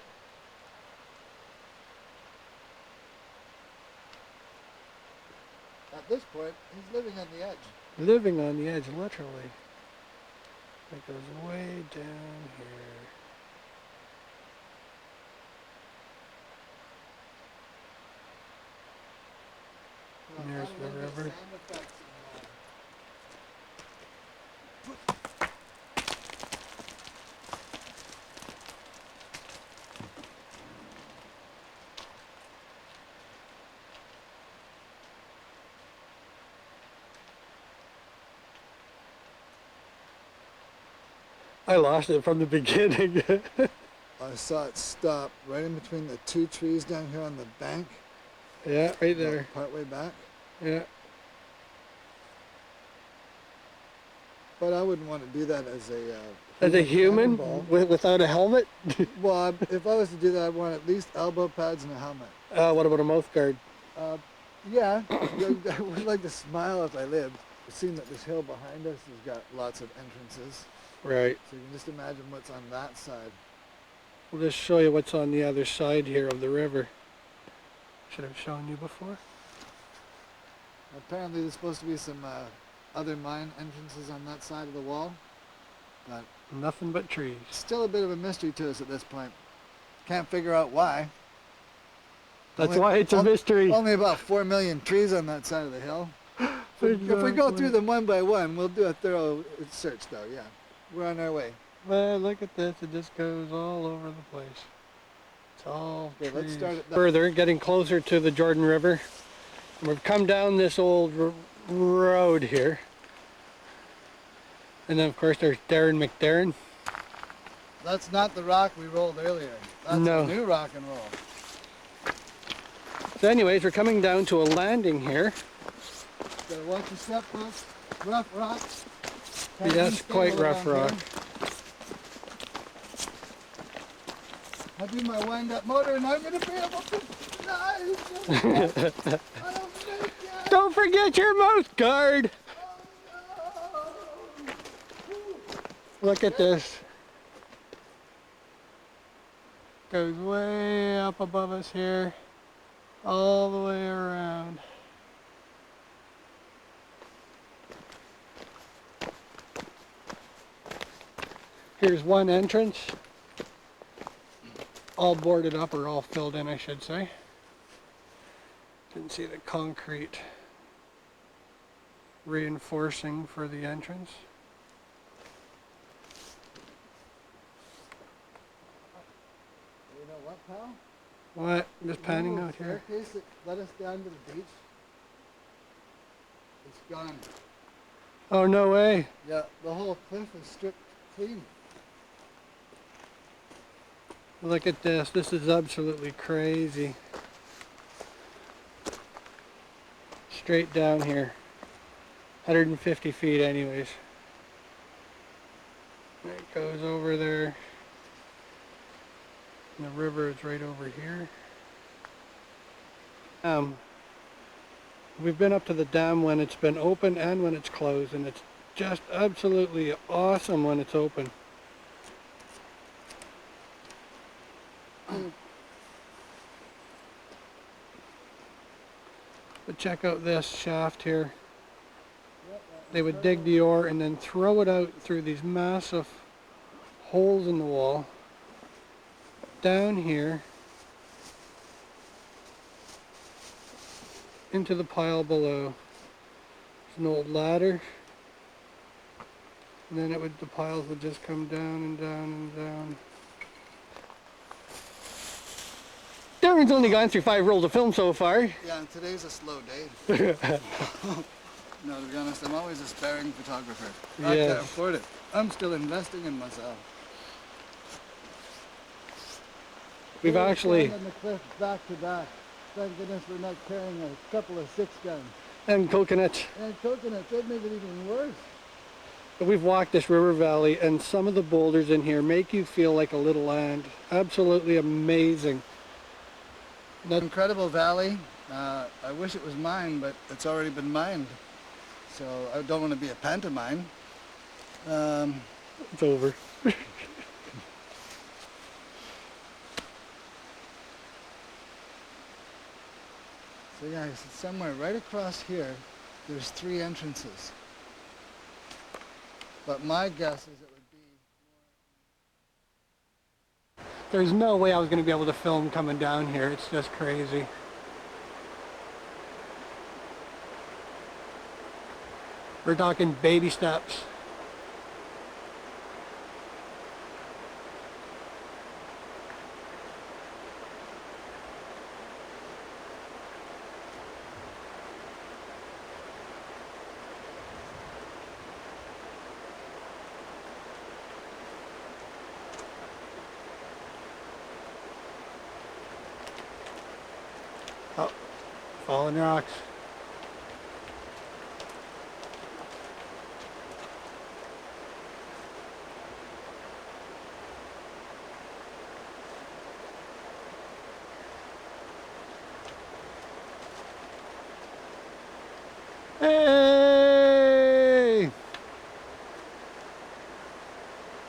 At this point, he's living on the edge. Living on the edge, literally. It goes way down here. There's the river. I lost it from the beginning. I saw it stop right in between the 2 trees down here on the bank. Yeah, right there. Part way back. Yeah. But I wouldn't want to do that as a human cannonball. without a helmet. Well, if I was to do that, I'd want at least elbow pads and a helmet. What about a mouth guard? Yeah, I would like to smile if I lived. We've seen that this hill behind us has got lots of entrances. Right. So you can just imagine what's on that side. We'll just show you what's on the other side here of the river. Should have shown you before. Apparently there's supposed to be some other mine entrances on that side of the wall, but Nothing but trees. still a bit of a mystery to us at this point. Can't figure out why. That's why it's a mystery. Only about 4 million trees on that side of the hill. If we go through them one by one, we'll do a thorough search though, yeah. We're on our way. Well, look at this. It just goes all over the place. It's all Okay, trees. let's start at that. Further, getting closer to the Jordan River. We've come down this old road here. And then, of course, there's Darren McDarren. That's not the rock we rolled earlier. That's No. a new rock and roll. So anyways, we're coming down to a landing here. Gotta watch your step, folks. Rough rocks. Yes, quite rough rock. I'll do my wind-up motor and I'm gonna be able to dive. I don't make it. Don't forget your mouth guard! Oh, no. Look at this. Goes way up above us here, all the way around. Here's one entrance, all boarded up, or all filled in, I should say. Didn't see the concrete reinforcing for the entrance. You know what, pal? What? Just panning The out here. staircase that led us down to the beach. It's gone. Oh, no way. Yeah, the whole cliff is stripped clean. Look at this. This is absolutely crazy. Straight down here. 150 feet anyways. It goes over there. And the river is right over here. We've been up to the dam when it's been open and when it's closed, and it's just absolutely awesome when it's open. But check out this shaft here. They would dig the ore and then throw it out through these massive holes in the wall down here into the pile below. There's an old ladder, and then the piles would just come down and down and down. Darren's only gone through 5 rolls of film so far. Yeah, and today's a slow day. No, to be honest, I'm always a sparing photographer. I Yes. can't afford it. I'm still investing in myself. We've We're actually, standing on the cliff back to back. Thank goodness we're not carrying a couple of 6-guns. and coconuts. And coconuts, that'd make it even worse. We've walked this river valley, and some of the boulders in here make you feel like a little land. Absolutely amazing. Incredible valley. I wish it was mine, but it's already been mined. So I don't want to be a pantomime. It's over. So yeah, it's somewhere right across here, there's 3 entrances. But my guess is it would be more... There's no way I was going to be able to film coming down here. It's just crazy. We're talking baby steps. Oh, falling rocks. Hey!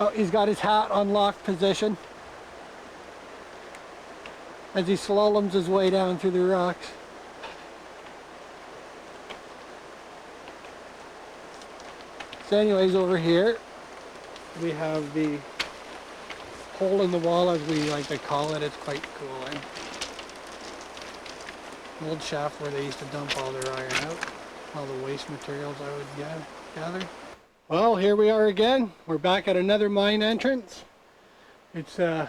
Oh, he's got his hat on lock position as he slaloms his way down through the rocks. So anyways, over here we have the hole in the wall, as we like to call it. It's quite cool. An old shaft where they used to dump all their iron out, all the waste materials, I would gather. Well, here we are again. We're back at another mine entrance. It's a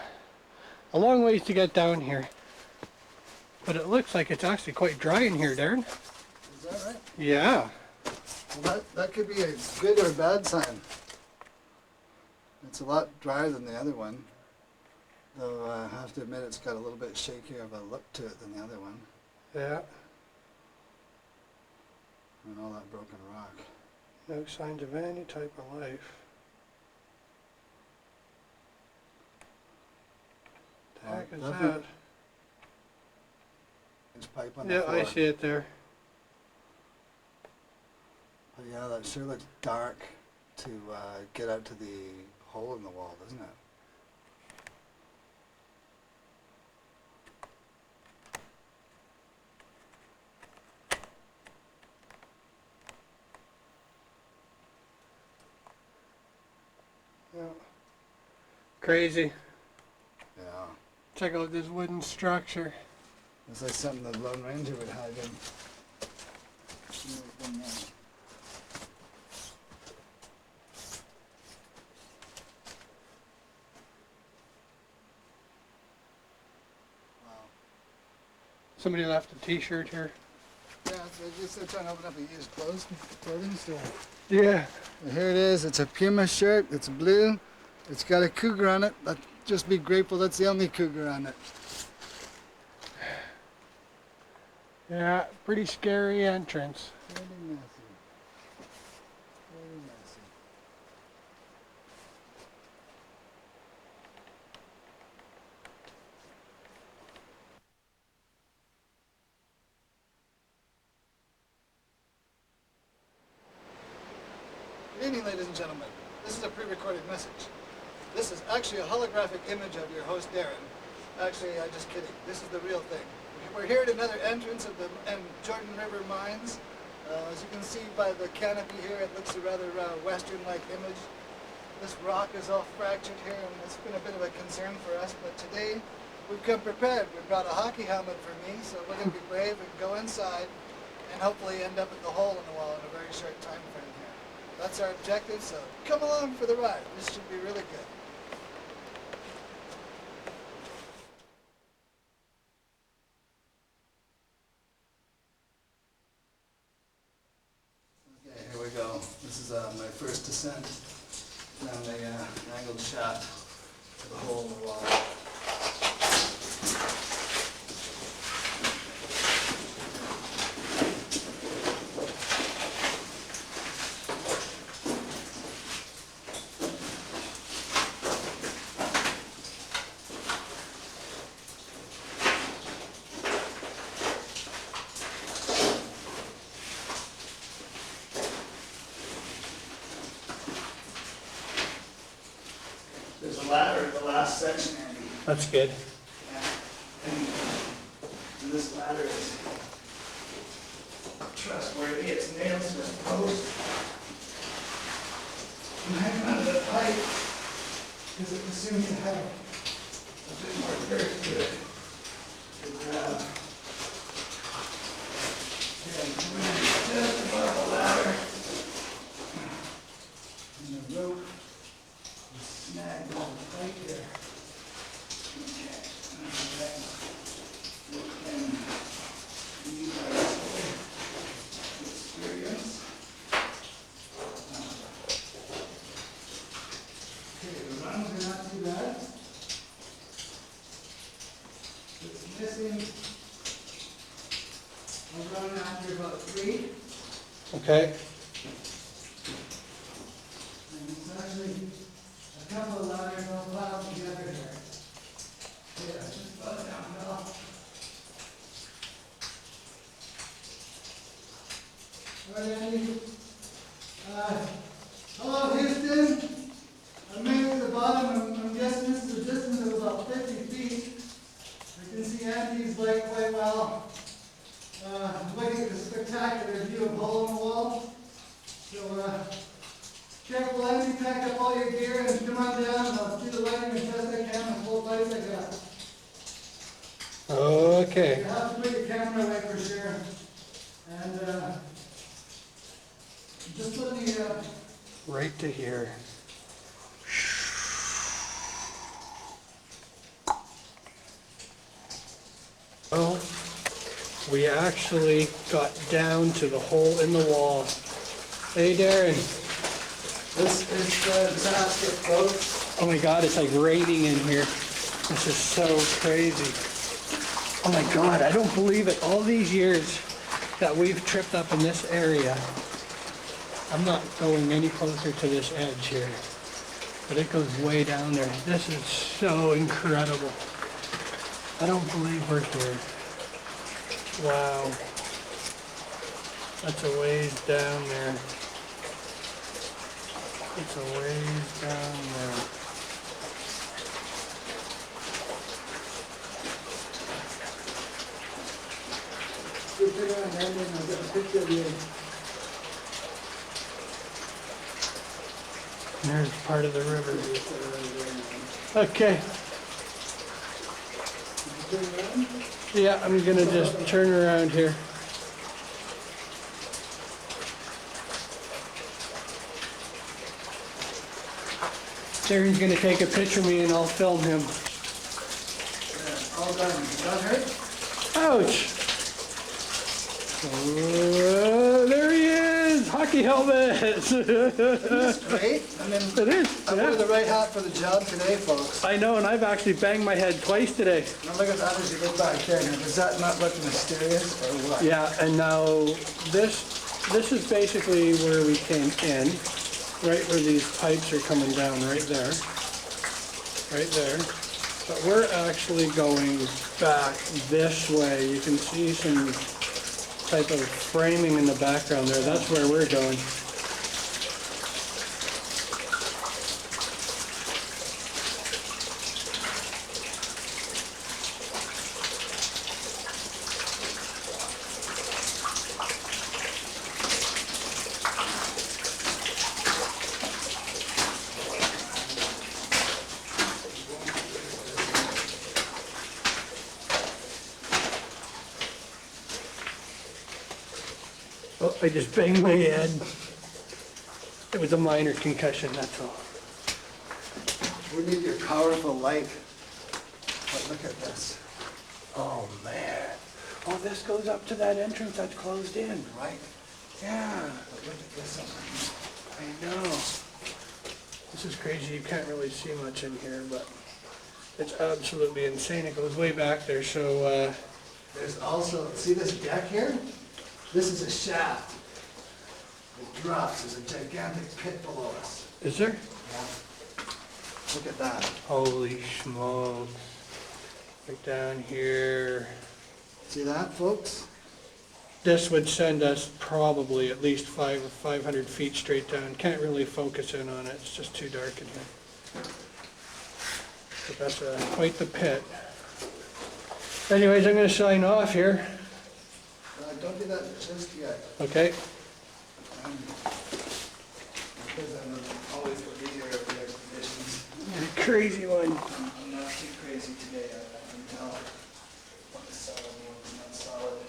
long ways to get down here, but it looks like it's actually quite dry in here, Darren. Is that right? Yeah. Well, that could be a good or bad sign. It's a lot drier than the other one, though I have to admit it's got a little bit shakier of a look to it than the other one. Yeah. And all that broken rock. No signs of any type of life. The heck is that? There's pipe on the Yeah, floor. I see it there. But yeah, that sure looks dark to get out to the hole in the wall, doesn't it? Yeah. Crazy. Yeah. Check out this wooden structure. It's like something the Lone Ranger would hide in. Somebody left a t-shirt here. Yeah, so they're trying to open up a used clothing store. Yeah. And here it is. It's a Puma shirt. It's blue. It's got a cougar on it. Just be grateful that's the only cougar on it. Yeah, pretty scary entrance. Very messy. Very messy. Good evening, ladies and gentlemen. This is a pre-recorded message. This is actually a holographic image of your host, Darren. Actually, I'm just kidding. This is the real thing. We're here at another entrance of the Jordan River mines. As you can see by the canopy here, it looks a rather western-like image. This rock is all fractured here, and it's been a bit of a concern for us, but today we've come prepared. We brought a hockey helmet for me, so we're going to be brave and go inside and hopefully end up at the hole in the wall in a very short time frame here. That's our objective, so come along for the ride. This should be really good. Okay, here we go. This is my first descent down the angled shaft to the hole in the wall. There's a ladder at the last section, Andy. That's good. And this ladder is trustworthy. It's nailed to this post. I'm hanging onto the pipe because it seems to have a bit more girth to it to grab. Okay, I'm coming in just above the ladder. And the rope is snagged on the pipe here. Okay, alright. We can use our experience. Okay, the runs are not too bad. It's missing a run after about 3. Okay. And it's actually a couple of ladders all piled together here. Yeah, just about downhill. All right, Andy. Hello, Houston. I made it to the Okay. You have to put your camera away for sure. And just let me, Right to here. Well, we actually got down to the hole in the wall. Hey, Darren. this is fantastic, folks. Oh my God, it's like raining in here. This is so crazy. Oh my God, I don't believe it. All these years that we've tripped up in this area, I'm not going any closer to this edge here, but it goes way down there. This is so incredible. I don't believe we're here. Wow. That's a ways down there. It's a ways down there. Good thing I'm ending, I'll get a picture of you. There's part of the river. Okay. Yeah, I'm gonna just turn around here. Darren's gonna take a picture of me and I'll film him. Yeah, all done. That hurt? Ouch! There he is! Hockey helmet! Isn't this great? I mean, It is, I wore yeah. the right hat for the job today, folks. I know, and I've actually banged my head twice today. Now look at that as you get back there. Now, does that not look mysterious or what? Yeah, and now this is basically where we came in, right where these pipes are coming down, right there. Right there. But we're actually going back this way. You can see some type of framing in the background there. That's where we're going. Oh, I just banged my head. It was a minor concussion, that's all. We need your powerful light. But look at this, Oh, man. Oh, this goes up to that entrance that's closed in. right? Yeah, But look at this over I know. This is crazy. You can't really see much in here, but it's absolutely insane. It goes way back there, so, here. There's also, see this deck here? This is a shaft. It drops. There's a gigantic pit below us. is there? Yeah. Look at that. Holy smokes. Right down here. See that, folks? This would send us probably at least 500 feet straight down. Can't really focus in on it. It's just too dark in here. But that's quite the pit. Anyways, I'm going to sign off here. Don't do that just yet. Okay. Because I'm always the leader of the expeditions. Crazy one. I'm not too crazy today, I can tell. One is solid, one's not solid.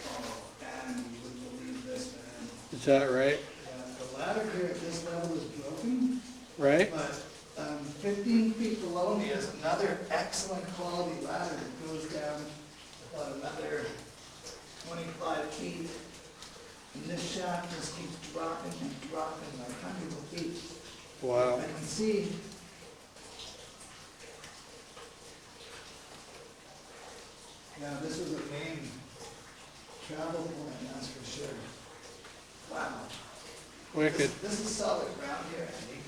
Oh, man, you wouldn't believe this, man. Is that right? Yeah, the ladder here at this level is broken, Right? but 15 feet below me is another excellent quality ladder that goes down about another 25 feet. And this shaft just keeps dropping and dropping like hundreds of feet. Wow. I can see yeah, this was a main travel point, that's for sure. Wow. Wicked. This is solid ground here, Andy.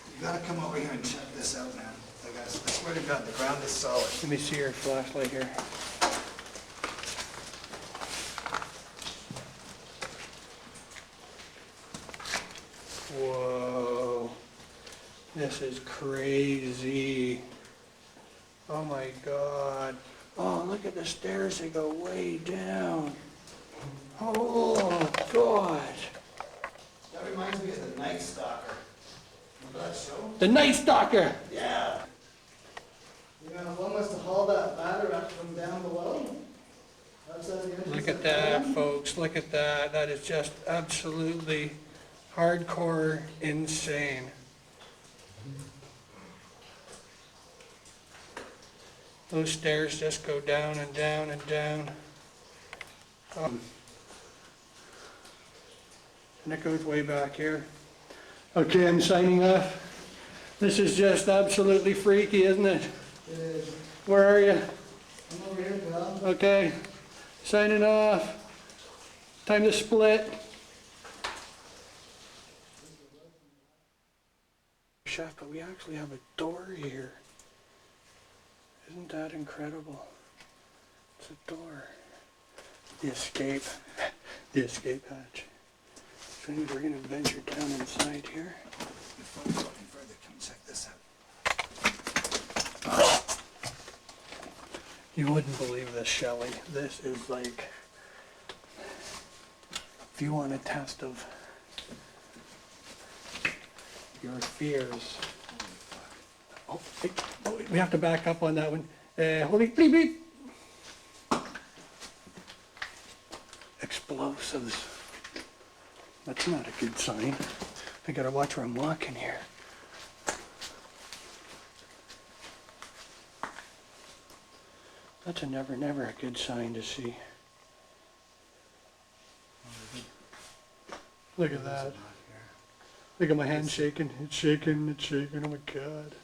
And you gotta come over here and check this out, man. Like I swear to God, the ground is solid. Let me see your flashlight here. Whoa. This is crazy. Oh my God. Oh, look at the stairs. They go way down. Oh, God. That reminds me of the night The Night Stalker! Yeah. You know, if one was to haul that ladder up from down below, outside the entrance Look of at the that, cabin. folks. Look at that. That is just absolutely hardcore insane. Those stairs just go down and down and down. And it goes way back here. Okay, I'm signing off. This is just absolutely freaky, isn't it? It is. Where are you? I'm over here, pal. Okay, signing off. Time to split. Chef, but we actually have a door here. Isn't that incredible? It's a door. The escape. The escape hatch. So we're going to venture down inside here. Before we go any further, come check this out. You wouldn't believe this, Shelley. This is like, if you want a test of your fears. Oh, hey, oh, we have to back up on that one. Holy bleep bleep. Explosives. That's not a good sign. I gotta watch where I'm walking here. That's a never a good sign to see. Look at that. Look at my hand shaking. It's shaking, it's shaking. Oh my God.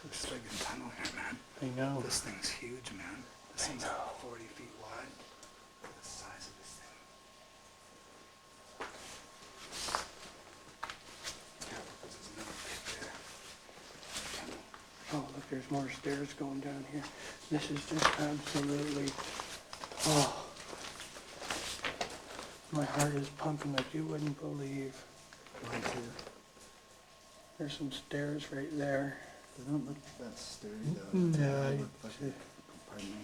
This friggin' tunnel here, man. I know. This thing's huge, man. This thing's 40 feet wide. Look at the size of this thing. There's another pit there. Oh, look, there's more stairs going down here. This is just absolutely, oh. My heart is pumping like you wouldn't believe. Mine too. There's some stairs right there. They don't look that sturdy though. No, They look like, pardon me.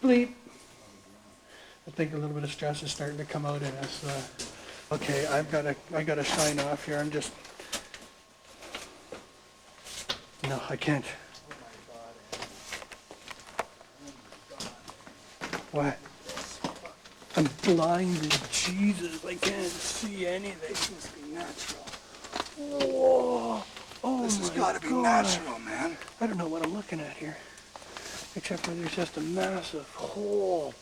Bleep. I think a little bit of stress is starting to come out in us. Okay, I gotta sign off here. I'm just, no, I can't. What? I'm blinded. Jesus, I can't see anything. This must be natural. Whoa. Oh, This has my got to be God. natural, man. I don't know what I'm looking at here, except for there's just a massive hole.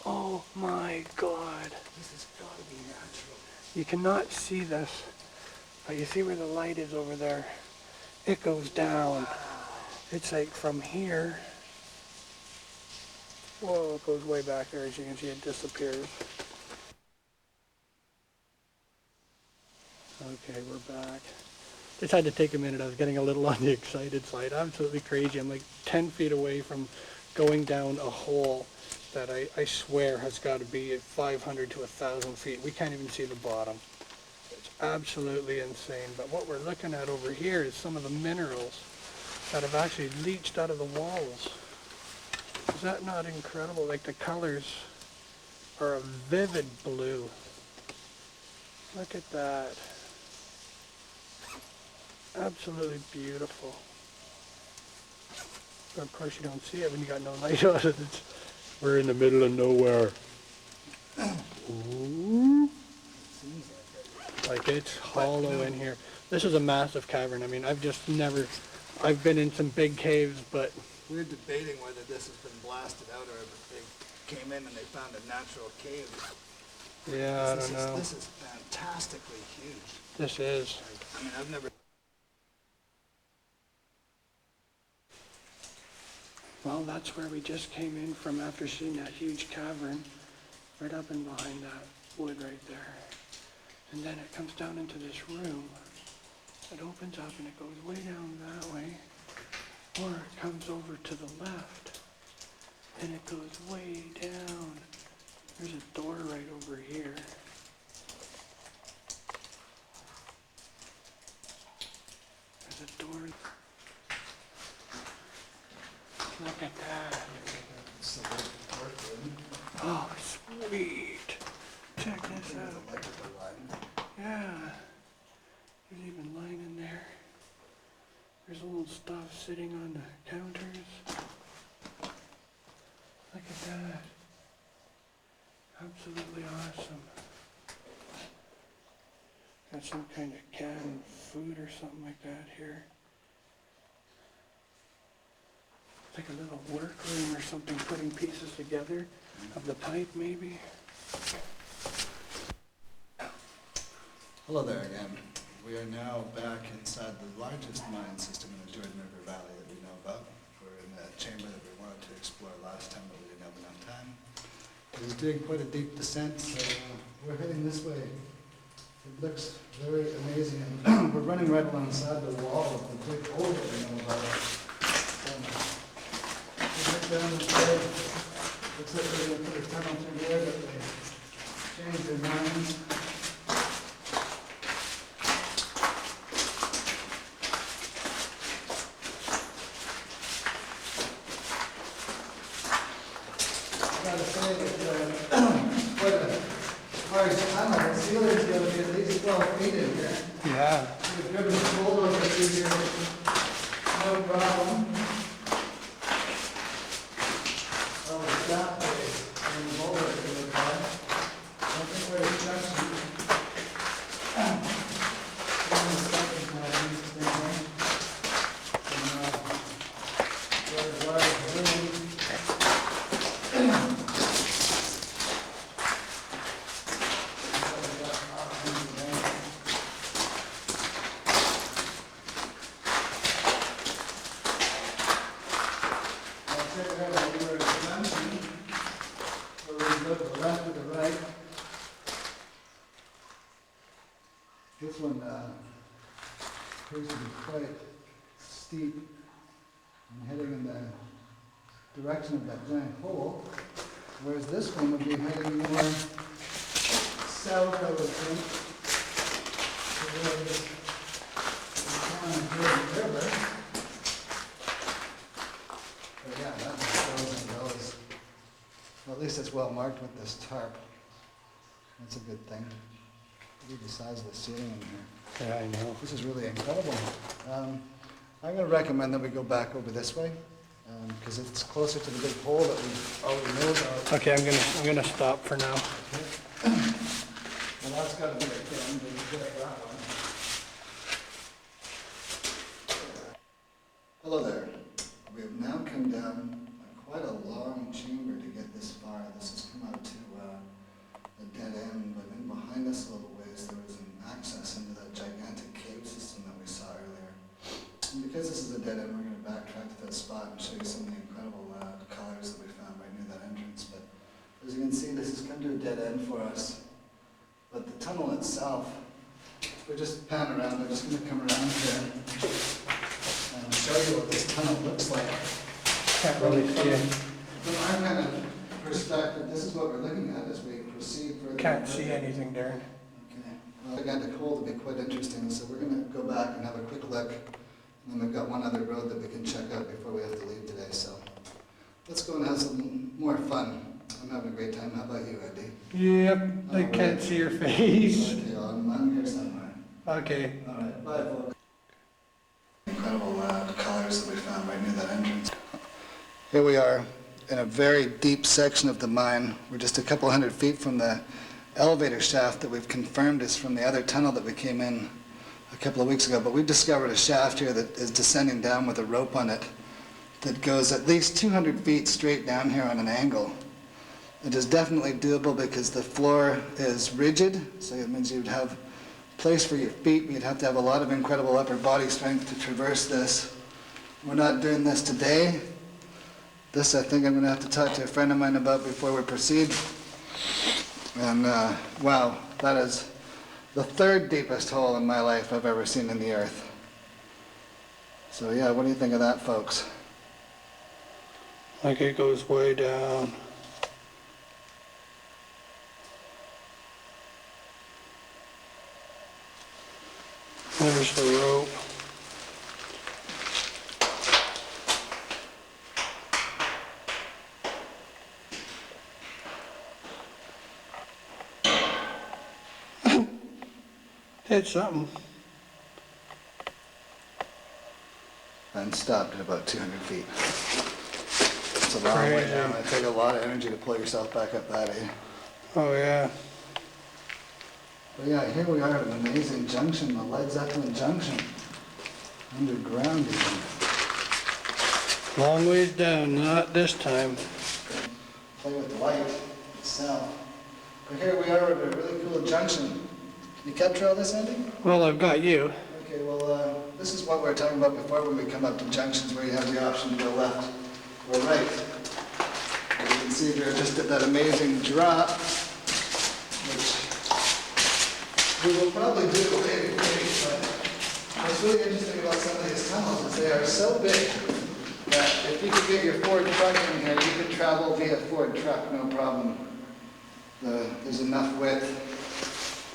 Oh my God. This has got to be natural. You cannot see this, but you see where the light is over there? It goes down. It's like from here. Whoa, it goes way back there. As you can see, it disappears. Okay, we're back. Just had to take a minute. I was getting a little on the excited side. Absolutely crazy. I'm like 10 feet away from going down a hole that I swear has got to be at 500 to 1,000 feet. We can't even see the bottom. It's absolutely insane. But what we're looking at over here is some of the minerals that have actually leached out of the walls. Is that not incredible? Like the colors are a vivid blue. Look at that. Absolutely beautiful. But of course you don't see it when you got no light on it. We're in the middle of nowhere. Ooh. Like it's hollow in here. This is a massive cavern. I mean, I've been in some big caves, but We're debating whether this has been blasted out or if they came in and they found a natural cave. yeah, I don't know. This is fantastically huge. This is. I mean, I've never... Well, that's where we just came in from after seeing that huge cavern right up and behind that wood right there. And then it comes down into this room. It opens up and it goes way down that way. Or it comes over to the left and it goes way down. There's a door right over here. There's a door. Look at that. Oh, sweet. Check this out. Yeah. There's even line in there. There's a little stuff sitting on the counters. Look at that. Absolutely awesome. Got some kind of canned food or something like that here. It's like a little workroom or something, putting pieces together of the pipe maybe. Hello there again. We are now back inside the largest mine system in the Jordan River Valley that we know about. We're in the chamber that we wanted to explore last time, but we didn't have enough time. It is doing quite a deep descent, so we're heading this way. It looks very amazing, and we're running right alongside the wall of the big hole that we know about. We look down this way. Looks like they're going to put a tunnel through there, but they changed their minds. The ceiling's going to be at least 12 feet in here. Yeah. We've driven a bulldozer through here, no problem. Oh, the staff base and the bulldozer in the car. I think we're construction. There's a large room. This one appears to be quite steep and heading in the direction of that giant hole, whereas this one would be heading more south, I would think, towards the Jordan River. But yeah, that just goes. Well, at least it's well marked with this tarp. That's a good thing. Look at the size of the ceiling in here. Yeah, I know. This is really incredible. I'm going to recommend that we go back over this way because it's closer to the big hole that we already know about. Okay, I'm gonna stop for now. Okay. Well, that's got to be a thing. But get that one. Hello there. We have now come down quite a long chamber to get this far. This has come out to a dead end, but in behind us a little ways there was an access into that gigantic cave system that we saw earlier. And because this is a dead end, we're going to backtrack to that spot and show you some of the incredible colors that we found right near that entrance. But as you can see, this has come to a dead end for us. But the tunnel itself, if we just pan around, I'm just going to come around here and show you what this tunnel looks like. Can't really see it. From our kind of perspective, this is what we're looking at as we proceed further. Can't see anything, Darren. Okay. Well, the gigantic hole to be quite interesting, so we're going to go back and have a quick look. And then we've got one other road that we can check out before we have to leave today. So let's go and have some more fun. I'm having a great time. How about you, Andy? Yep, I can't see your face. Okay, well, I'm here somewhere. Okay. All right, bye, folks. Incredible colors that we found right near that entrance. Here we are in a very deep section of the mine. We're just a couple hundred feet from the elevator shaft that we've confirmed is from the other tunnel that we came in a couple of weeks ago. But we've discovered a shaft here that is descending down with a rope on it that goes at least 200 feet straight down here on an angle. It is definitely doable because the floor is rigid, so it means you'd have place for your feet, but you'd have to have a lot of incredible upper body strength to traverse this. We're not doing this today. This I think I'm going to have to talk to a friend of mine about before we proceed. And wow, that is the third deepest hole in my life I've ever seen in the earth. So yeah, what do you think of that, folks? Like it goes way down. There's the rope. Hit something. and stopped at about 200 feet. It's a long way Crazy. down. It takes a lot of energy to pull yourself back up that, eh? Oh yeah. But yeah, here we are at an amazing junction, the Led Zeppelin junction. Underground even. Long ways down, not this time. Play with the light itself. But here we are at a really cool junction. You capture all this, Andy? Well, I've got you. Okay, well, this is what we were talking about before when we come up to junctions where you have the option to go left or right. As you can see, we're just at that amazing drop, which we will probably do later, but what's really interesting about some of these tunnels is they are so big that if you could get your Ford truck in here, you could travel via Ford truck, no problem. There's enough width.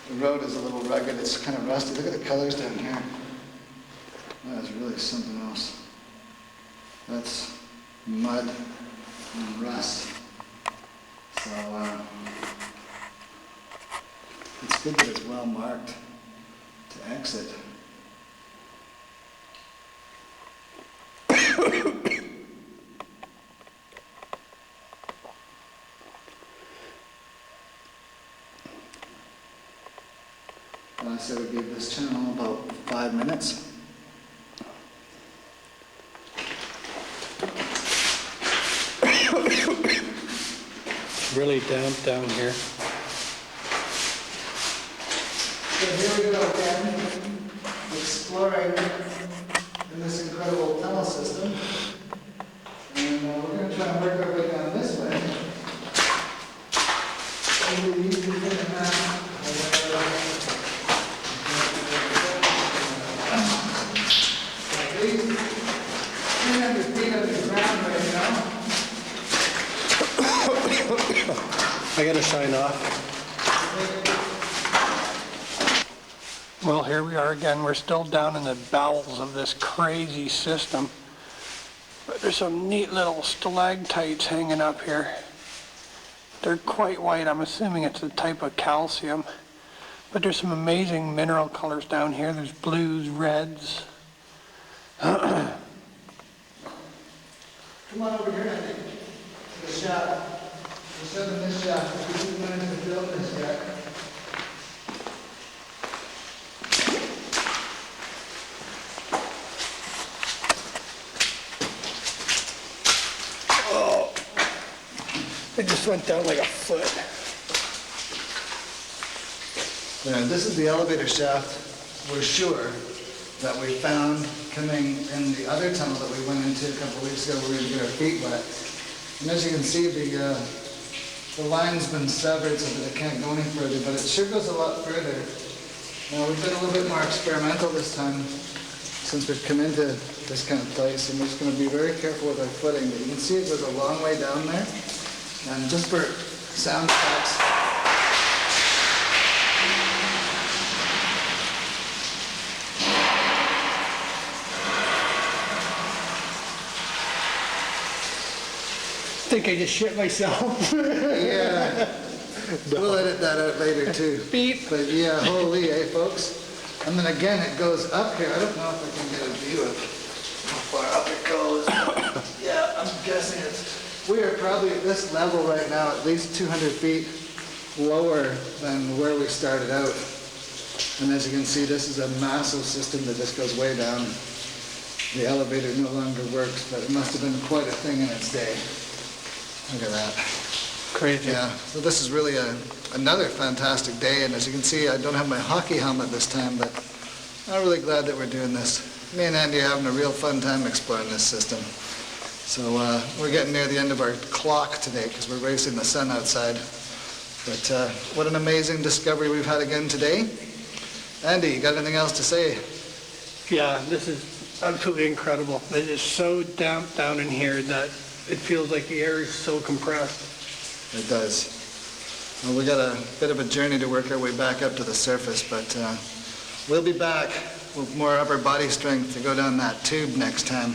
The road is a little rugged, it's kind of rusty. Look at the colors down here. That is really something else. That's mud and rust. So it's good that it's well marked to exit. I said we gave this channel about 5 minutes. Really damp down here. So here we go again, exploring in this incredible tunnel system. And we're going to try and work our way down this way. And we usually get a map. These 300 feet underground right now. I gotta sign off. Well, here we are again. We're still down in the bowels of this crazy system. But there's some neat little stalactites hanging up here. They're quite white. I'm assuming it's a type of calcium. But there's some amazing mineral colors down here. There's blues, reds. Come on over here, Andy, to the shaft. We're showing this shaft, because we didn't manage to build this yet. Oh, it just went down like a foot. Yeah, this is the elevator shaft, we're sure, that we found coming in the other tunnel that we went into a couple of weeks ago where we were going to get our feet wet. And as you can see, the line's been severed so that it can't go any further, but it sure goes a lot further. Now, we've been a little bit more experimental this time since we've come into this kind of place, and we're just going to be very careful with our footing. But you can see it goes a long way down there. And just for sound effects, I think I just shit myself. yeah, we'll edit that out later too. Beep. But yeah, holy, eh, folks? And then again, it goes up here. I don't know if I can get a view of how far up it goes. Yeah, I'm guessing we are probably at this level right now, at least 200 feet lower than where we started out. And as you can see, this is a massive system that just goes way down. The elevator no longer works, but it must have been quite a thing in its day. Look at that. Crazy. Yeah, so this is really another fantastic day, and as you can see, I don't have my hockey helmet this time, but I'm really glad that we're doing this. Me and Andy are having a real fun time exploring this system. So we're getting near the end of our clock today because we're racing the sun outside. But what an amazing discovery we've had again today. Andy, you got anything else to say? Yeah, this is absolutely incredible. It is so damp down in here that it feels like the air is so compressed. It does. Well, we got a bit of a journey to work our way back up to the surface, but we'll be back with more upper body strength to go down that tube next time.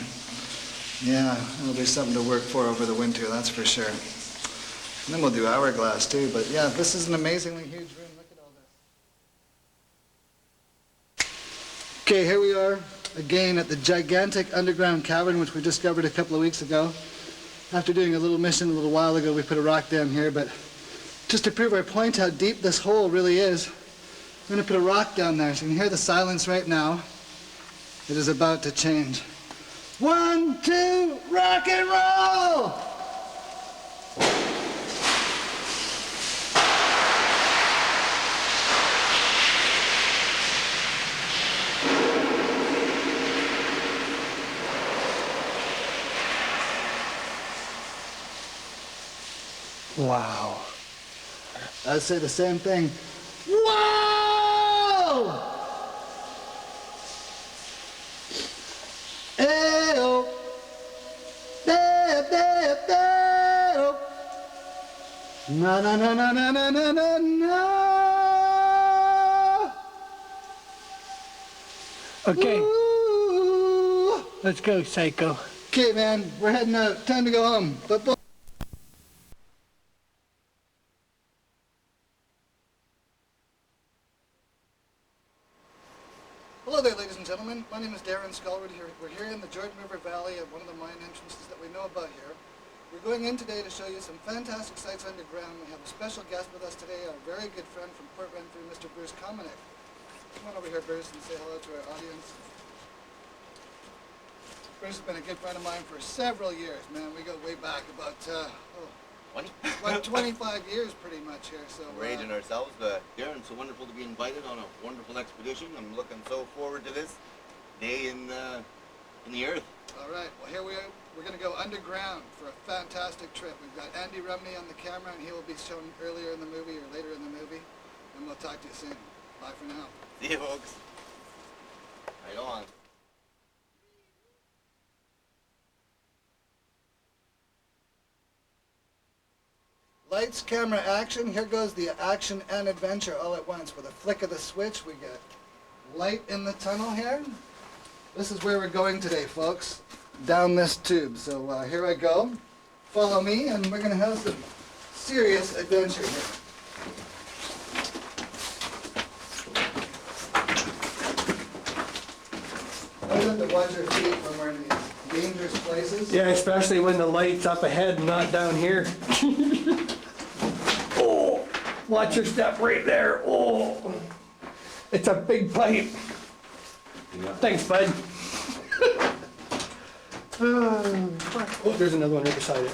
Yeah, it'll be something to work for over the winter, that's for sure. And then we'll do hourglass too, but yeah, this is an amazingly huge room. Look at all this. Okay, here we are again at the gigantic underground cavern which we discovered a couple of weeks ago. After doing a little mission a little while ago, we put a rock down here, but just to prove our point how deep this hole really is, I'm going to put a rock down there so you can hear the silence right now. It is about to change. 1, 2, rock and roll! Wow. I'd say the same thing. Whoa! Ayo! Ayo! Na na na na na na na na na. Okay, Ooh. let's go, Psycho. Okay, man, we're heading out. Time to go home. But. Hello there, ladies and gentlemen. My name is Darren Skaalrud. We're here in the Jordan River Valley at one of the mine entrances that we know about here. We're going in today to show you some fantastic sights underground. We have a special guest with us today, our very good friend from Port Renfrew, Mr. Bruce Cominick. Come on over here, Bruce, and say hello to our audience. Bruce has been a good friend of mine for several years, man. We go way back about 25 years pretty much here. So we're aging ourselves. Darren, so wonderful to be invited on a wonderful expedition. I'm looking so forward to this day in the earth. All right, well here we are. We're going to go underground for a fantastic trip. We've got Andy Rumney on the camera, and he will be shown earlier in the movie or later in the movie. And we'll talk to you soon. Bye for now. See you, folks. Right on. Lights, camera, action. Here goes the action and adventure all at once. With a flick of the switch, we get light in the tunnel here. This is where we're going today, folks. Down this tube. So here I go. Follow me, and we're going to have some serious adventure here. I have to watch our feet when we're in these dangerous places. Yeah, especially when the light's up ahead and not down here. Oh, watch your step right there. Oh, it's a big pipe. Yeah. Thanks, bud. Oh, there's another one right beside it.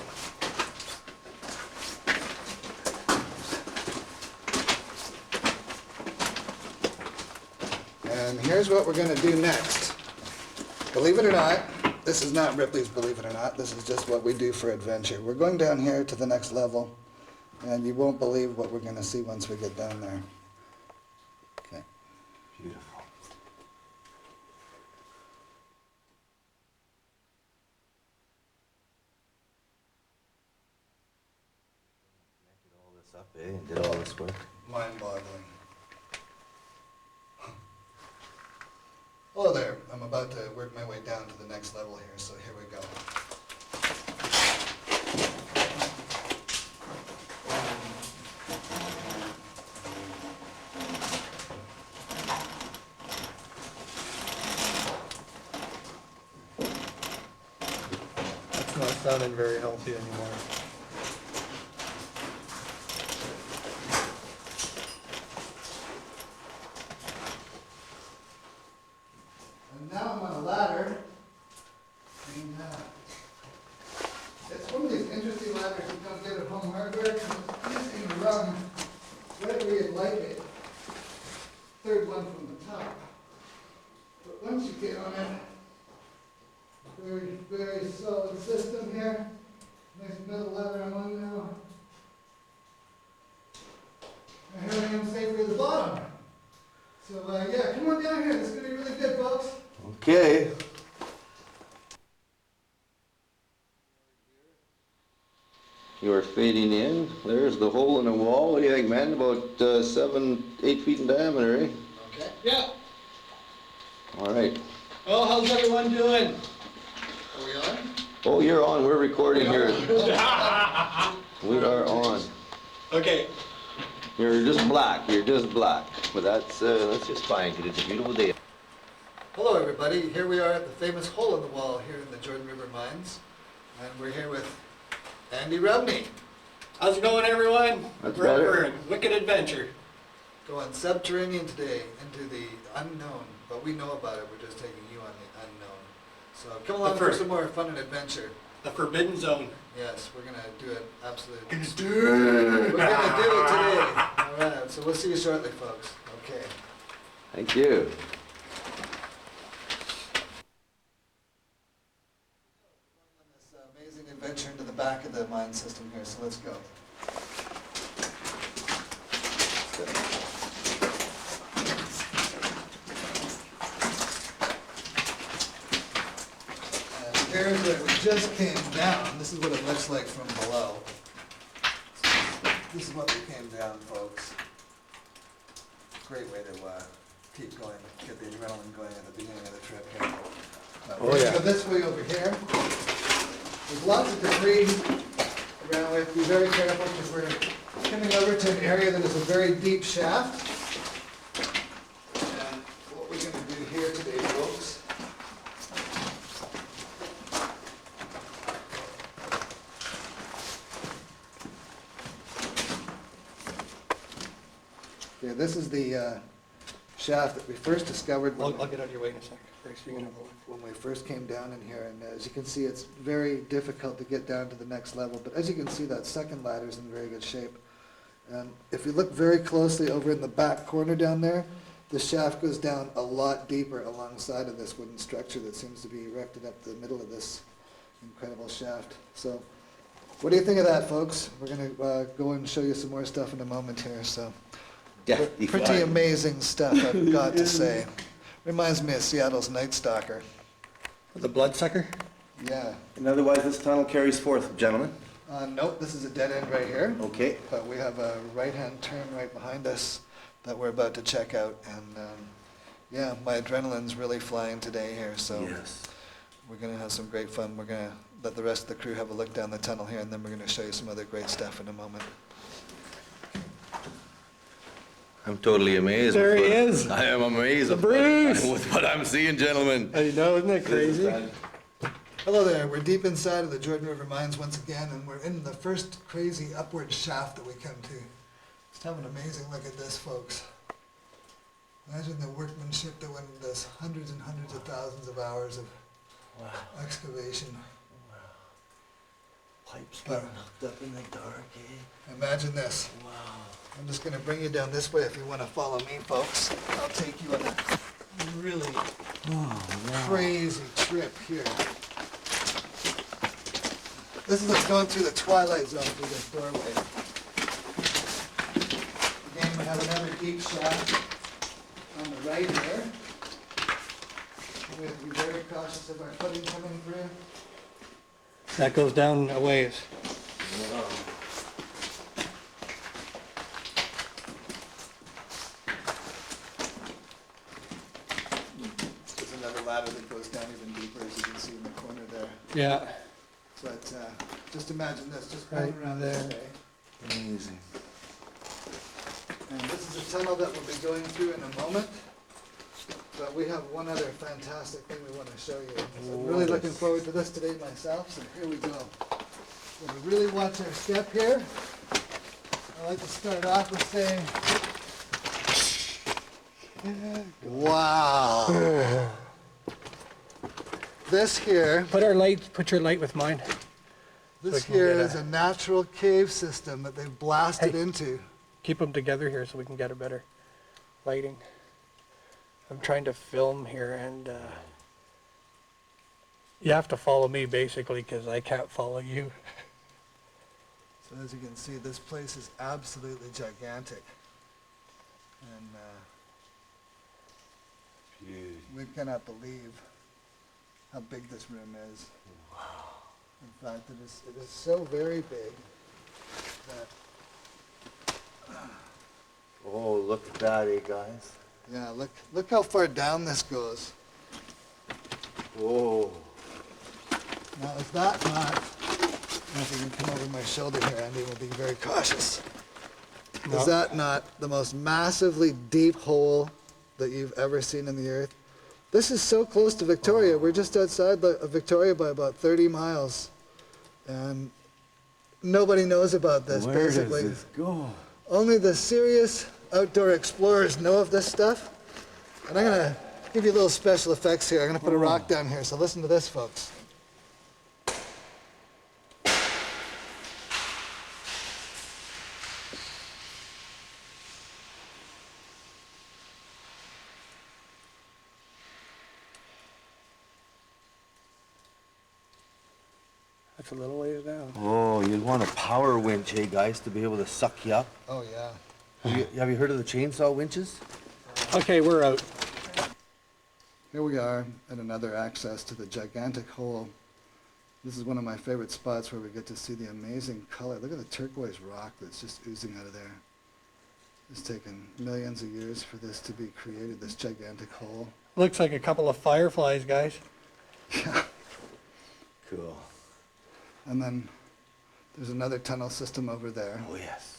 And here's what we're going to do next. Believe it or not, this is not Ripley's Believe It or Not. This is just what we do for adventure. We're going down here to the next level, and you won't believe what we're going to see once we get down there. Okay. Beautiful. Connected all this up, and did all this work. Mind-boggling. Hello there. I'm about to work my way down to the next level here, so here we go. It's not sounding very healthy anymore. And now I'm on a ladder, and it's one of these interesting ladders you don't get at home hardware, because it's easy to run right where you'd like it. Third one from the top. But once you get on it, very, very solid system here. Nice metal ladder I'm on now. And here I am safely at the bottom. So yeah, come on down here. This is going to be really good, folks. Okay. You are fading in. There's the hole in the wall. What do you think, man? About 7, 8 feet in diameter, eh? Okay. Yeah. All right. Well, how's everyone doing? Are we on? Oh, you're on. We're recording here. We are on. Okay. You're just black. You're just black. But that's just fine, because it's a beautiful day. Hello everybody, here we are at the famous hole in the wall here in the Jordan River Mines, and we're here with Andy Rumney. How's it going, everyone? That's We're better. for a wicked adventure. Going subterranean today into the unknown, but we know about it, we're just taking you on the unknown. So come along for some more fun and adventure. The Forbidden Zone. Yes, we're gonna do it absolutely. We're gonna do it today. Alright, so we'll see you shortly folks. Okay. Thank you. Amazing adventure into the back of the mine system here, so let's go. And here's where we just came down. This is what it looks like from below. This is what we came down, folks. Great way to keep going, get the adrenaline going at the beginning of the trip here. We're gonna go this way over here. There's lots of debris around. We have to be very careful because we're coming over to an area that is a very deep shaft. And what we're going to do here today, folks, okay, this is the shaft that we first discovered I'll get out of your way in a sec. when we first came down in here, and as you can see, it's very difficult to get down to the next level, but as you can see, that second ladder is in very good shape. And if you look very closely over in the back corner down there, the shaft goes down a lot deeper alongside of this wooden structure that seems to be erected up the middle of this incredible shaft. So what do you think of that, folks? We're going to go and show you some more stuff in a moment here. So pretty amazing stuff, I've got to say. Reminds me of Seattle's Night Stalker. The bloodsucker? Yeah. And otherwise, this tunnel carries forth, gentlemen. Nope, this is a dead end right here. Okay. But we have a right-hand turn right behind us that we're about to check out. And yeah, my adrenaline's really flying today here. So Yes. we're going to have some great fun. We're going to let the rest of the crew have a look down the tunnel here, and then we're going to show you some other great stuff in a moment. I'm totally amazed. There he is. I am amazed Bruce. with what I'm seeing, gentlemen. I know, isn't that crazy? Hello there, we're deep inside of the Jordan River Mines once again, and we're in the first crazy upward shaft that we come to. Just have an amazing look at this, folks. Imagine the workmanship that went into this, hundreds and hundreds of thousands of hours of excavation. Pipes getting hooked up in the dark, eh? Imagine this. Wow. I'm just going to bring you down this way if you want to follow me, folks. I'll take you on a really crazy trip here. This is like going through the twilight zone through this doorway. Again, we have another deep shaft on the right here. We have to be very cautious of our footing coming through. That goes down a ways. Wow. There's another ladder that goes down even deeper, as you can see in the corner there. Yeah. But just imagine this, just Right going around there. this way. Amazing. And this is a tunnel that we'll be going through in a moment. But we have one other fantastic thing we want to show you. I'm really looking forward to this today myself, so here we go. When we really watch our step here, I like to start off with saying, wow. This here, Put your light with mine. this can here get is a natural cave system that they've blasted into. Keep them together here so we can get a better lighting. I'm trying to film here, and you have to follow me basically because I can't follow you. So as you can see, this place is absolutely gigantic. And we cannot believe how big this room is. Wow. In fact, it is so very big that, Oh, look at that, eh, guys? yeah, look how far down this goes. Whoa. Now is that not, if you can come over my shoulder here, Andy, we'll be very cautious. No. Is that not the most massively deep hole that you've ever seen in the earth? This is so close to Victoria. We're just outside of Victoria by about 30 miles. And nobody knows about this, basically. Where does this go? Only the serious outdoor explorers know of this stuff. And I'm going to give you a little special effects here. I'm going to put a rock down here, so listen to this, folks. That's a little ways down. Oh, you'd want a power winch, hey guys, to be able to suck you up. Oh, yeah. Have you heard of the chainsaw winches? Okay, we're out. Here we are at another access to the gigantic hole. This is one of my favorite spots where we get to see the amazing color. Look at the turquoise rock that's just oozing out of there. It's taken millions of years for this to be created, this gigantic hole. Looks like a couple of fireflies, guys. Yeah. Cool. And then there's another tunnel system over there. Oh, yes.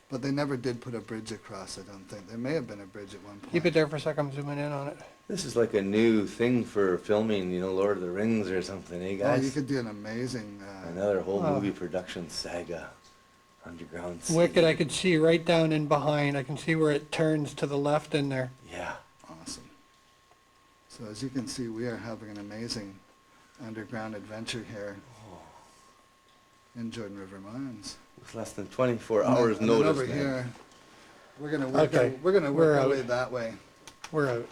But they never did put a bridge across, I don't think. There may have been a bridge at one point. Keep it there for a second, I'm zooming in on it. This is like a new thing for filming, you know, Lord of the Rings or something, eh, Oh, guys? you could do an amazing... Another whole Oh. movie production saga. Underground sea. Wicked, I could see right down in behind. I can see where it turns to the left in there. Yeah. Awesome. So as you can see, we are having an amazing underground adventure here in Jordan River Mines. With less than 24 And then- hours and then notice, over man. here, we're gonna work Okay, we're our out. way that way. We're out.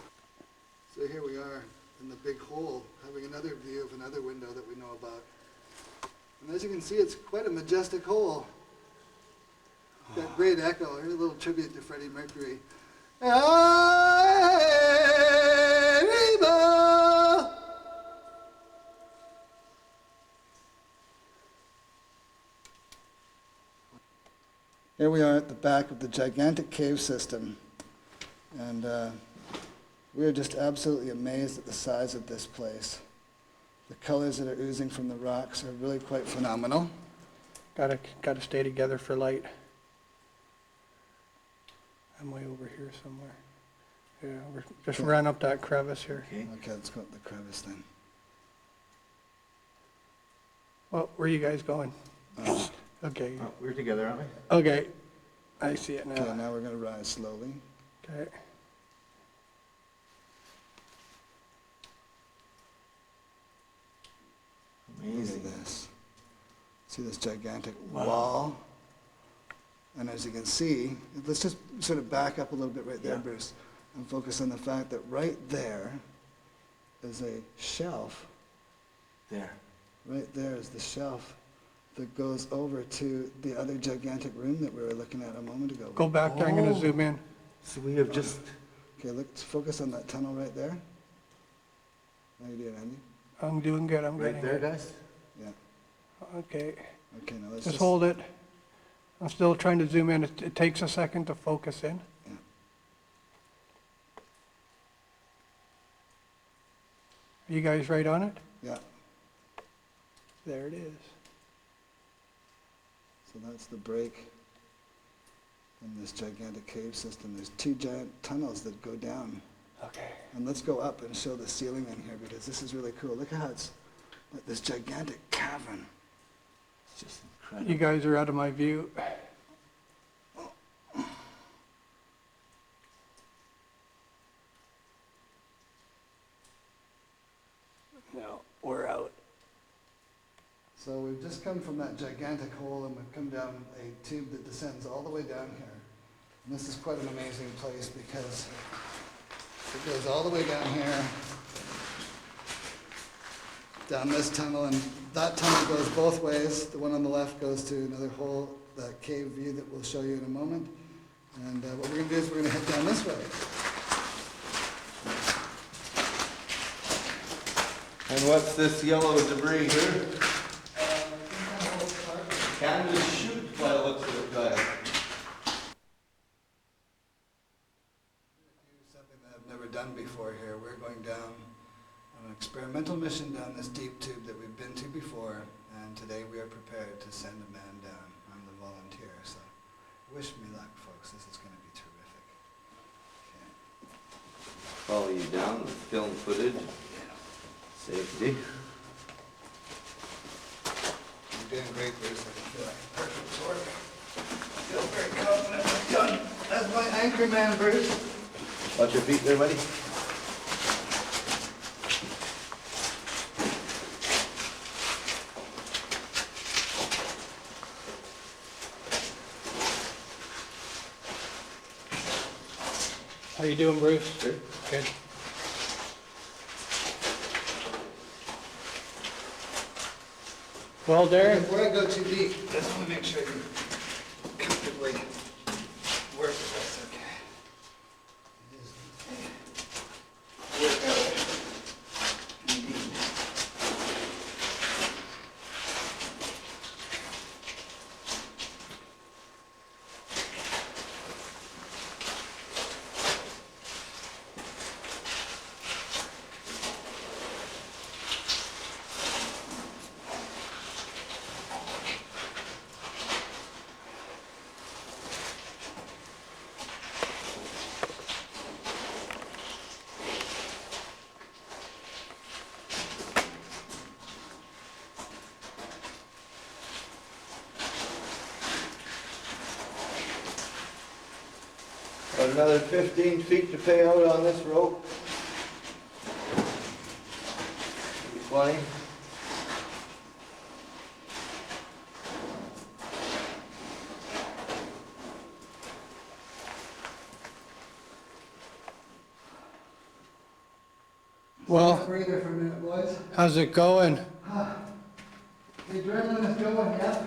So here we are in the big hole, having another view of another window that we know about. And as you can see, it's quite a majestic hole. It's got great echo. Here's a little tribute to Freddie Mercury. Arriba! Here we are at the back of the gigantic cave system, and we are just absolutely amazed at the size of this place. The colors that are oozing from the rocks are really quite phenomenal. Gotta stay together for light. I'm way over here somewhere. Yeah, we're just ran up that crevice here. Okay. Okay, let's go up the crevice then. Well, where are you guys going? Okay. Oh, we're together, aren't we? Okay. I see it Okay, now. now we're going to rise slowly. Okay. Look Amazing. at this. See this gigantic wall? And as you can see, let's just sort of back up a little bit right there, Yeah. Bruce, and focus on the fact that right there is a shelf. There. Right there is the shelf that goes over to the other gigantic room that we were looking at a moment ago. Go back there, I'm gonna Oh. zoom in. So we have just... Okay, let's focus on that tunnel right there. How you doing, Andy? I'm doing good, I'm Right getting there, it. guys? Yeah. Okay, Okay, now let's just hold it. I'm still trying to zoom in. It takes a second to focus in. Yeah. Are you guys right on it? Yeah. There it is. So that's the break in this gigantic cave system. There's two giant tunnels that go down. Okay. And let's go up and show the ceiling in here because this is really cool. Look how it's like this gigantic cavern. It's just incredible. You guys are out of my view. No, we're out. So we've just come from that gigantic hole and we've come down a tube that descends all the way down here. And this is quite an amazing place because it goes all the way down here, down this tunnel, and that tunnel goes both ways. The one on the left goes to another hole, that cave view that we'll show you in a moment. And what we're going to do is we're going to head down this way. And what's this yellow debris here? Canada's chute by the looks of it, guys. Do something that I've never done before here. We're going down on an experimental mission down this deep tube that we've been to before, and today we are prepared to send a man down. I'm the volunteer, so wish me luck, folks. This is going to be terrific. Okay. follow you down with film footage. Safety. You're doing great, Bruce. I can feel like perfect torque. I feel very confident I'm done. That's my anchor man, Bruce. Watch your feet there, buddy. How you doing, Bruce? Good. Good. Well, Darren. Before I go too deep, I just want to make sure you comfortably work if that's okay. It is a workout. Indeed. Got another 15 feet to pay out on this rope. 20. Well, Breather for a minute, boys. how's it going? The adrenaline is going, yeah?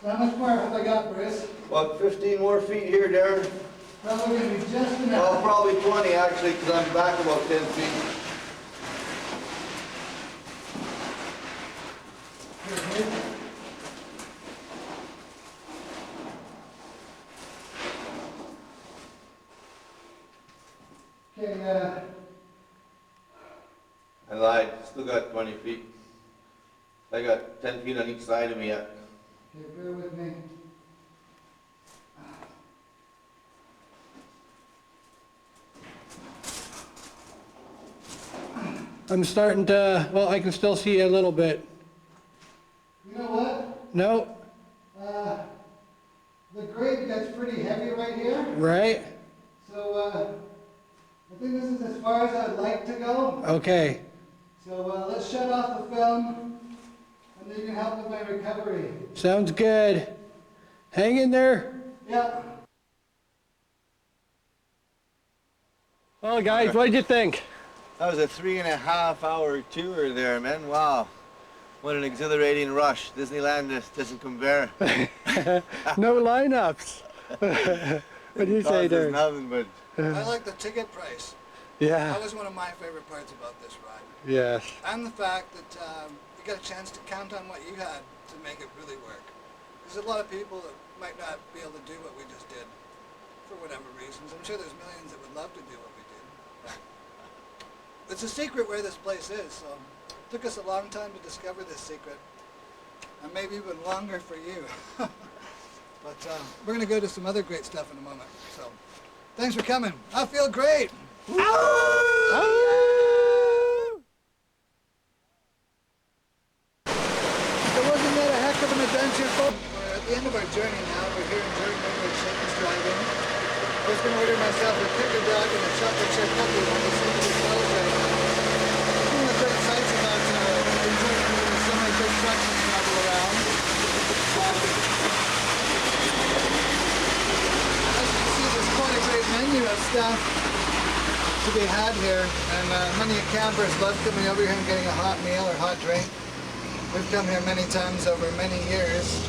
So how much more have I got, Bruce? About 15 more feet here, Darren. Probably gonna be just enough. Well, probably 20 actually, because I'm back about 10 feet. Okay, I lied. Still got 20 feet. I got 10 feet on each side of me yet. okay, bear with me. I'm starting to, well, I can still see a little bit. You know what? No? The grade gets pretty heavy right here, Right? so I think this is as far as I'd like to go. Okay. So let's shut off the film, and then you can help with my recovery. Sounds good. Hang in there. Yeah. Well, guys, what did you think? That was a 3.5 hour tour there, man. Wow. What an exhilarating rush. Disneyland just doesn't compare. No lineups. What do you say, Cost us Darren? nothing but I like the ticket price. Yeah. That was one of my favorite parts about this ride. Yes. And the fact that you got a chance to count on what you had to make it really work. There's a lot of people that might not be able to do what we just did for whatever reasons. I'm sure there's millions that would love to do what we did. It's a secret where this place is, so it took us a long time to discover this secret. And maybe even longer for you. But we're going to go to some other great stuff in a moment. So thanks for coming. I feel great. Oh! So wasn't that a heck of an adventure, folks? We're at the end of our journey now. We're here in Jordan River at Shane's Drive-In. I was going to order myself a chicken dog and a chocolate chip cookie when we see the clothes right now. One of the great sights about in Jordan River is so many big trucks that travel around. As you can see, there's quite a great menu of stuff to be had here, and many campers love coming over here and getting a hot meal or hot drink. We've come here many times over many years,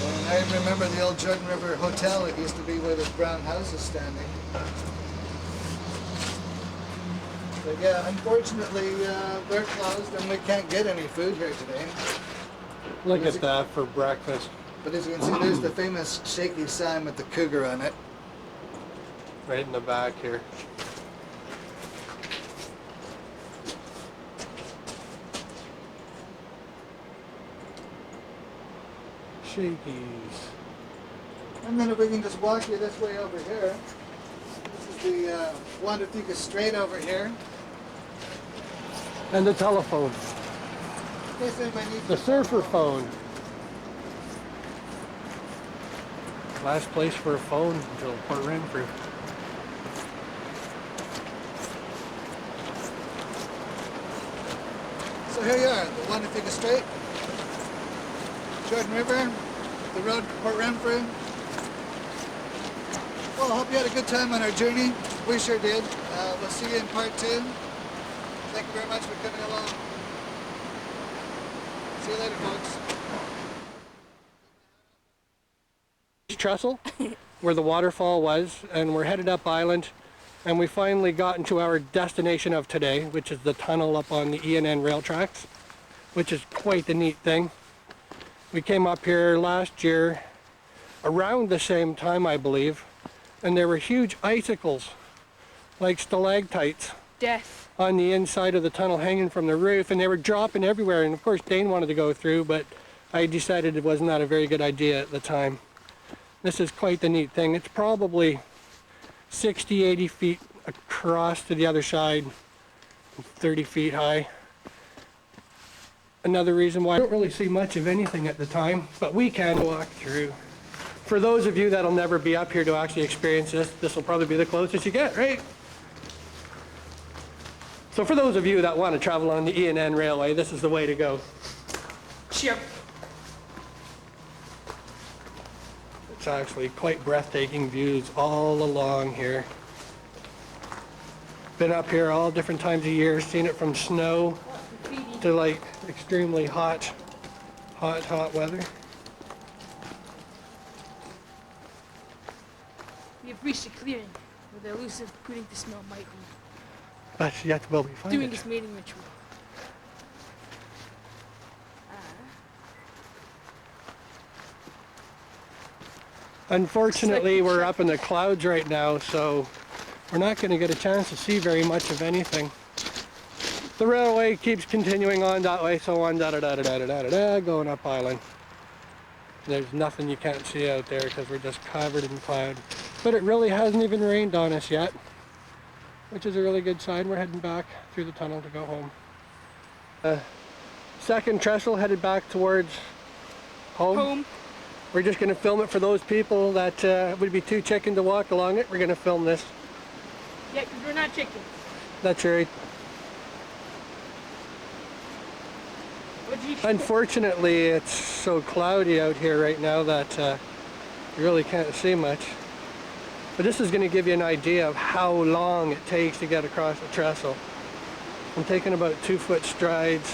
and I remember the old Jordan River Hotel. It used to be where this brown house is standing. But yeah, unfortunately they're closed and we can't get any food here today. Look at that for breakfast. But as you can see, there's the famous shaky sign with the cougar on it. Right in the back here. Shakies. And then if we can just walk you this way over here. This is the Juan de Fuca Strait over here. And the telephone. In case anybody needs The to surfer phone. phone. Last place for a phone until Port Renfrew. So here you are, the Juan de Fuca Strait, Jordan River, the road to Port Renfrew. Well, I hope you had a good time on our journey. We sure did. We'll see you in part 2. Thank you very much for coming along. See you later, folks. Trestle, where the waterfall was, and we're headed up island, and we finally got into our destination of today, which is the tunnel up on the ENN rail tracks, which is quite the neat thing. We came up here last year around the same time, I believe, and there were huge icicles like stalactites Death. on the inside of the tunnel hanging from the roof, and they were dropping everywhere. And of course Dane wanted to go through, but I decided it was not a very good idea at the time. This is quite the neat thing. It's probably 60, 80 feet across to the other side, 30 feet high. Another reason why I don't really see much of anything at the time, but we can walk through. For those of you that'll never be up here to actually experience this, this will probably be the closest you get, right? So for those of you that want to travel on the ENN Railway, this is the way to go. Sure. It's actually quite breathtaking views all along here. Been up here all different times of year, seen it from snow to like extremely hot weather. We have reached a clearing where the elusive pudding to smell might be But yet will we find doing it? his mating ritual. Unfortunately, It's like- we're up in the clouds right now, so we're not going to get a chance to see very much of anything. The railway keeps continuing on that way, so on, going up island. There's nothing you can't see out there because we're just covered in cloud. But it really hasn't even rained on us yet, which is a really good sign. We're heading back through the tunnel to go home. Second trestle headed back towards home. We're just going to film it for those people that would be too chicken to walk along it. We're going to film this. Yeah, because we're not chickens. That's right. What'd you Unfortunately, it's so cloudy out here right now that you really can't see much. But this is going to give you an idea of how long it takes to get across a trestle. I'm taking about 2-foot strides.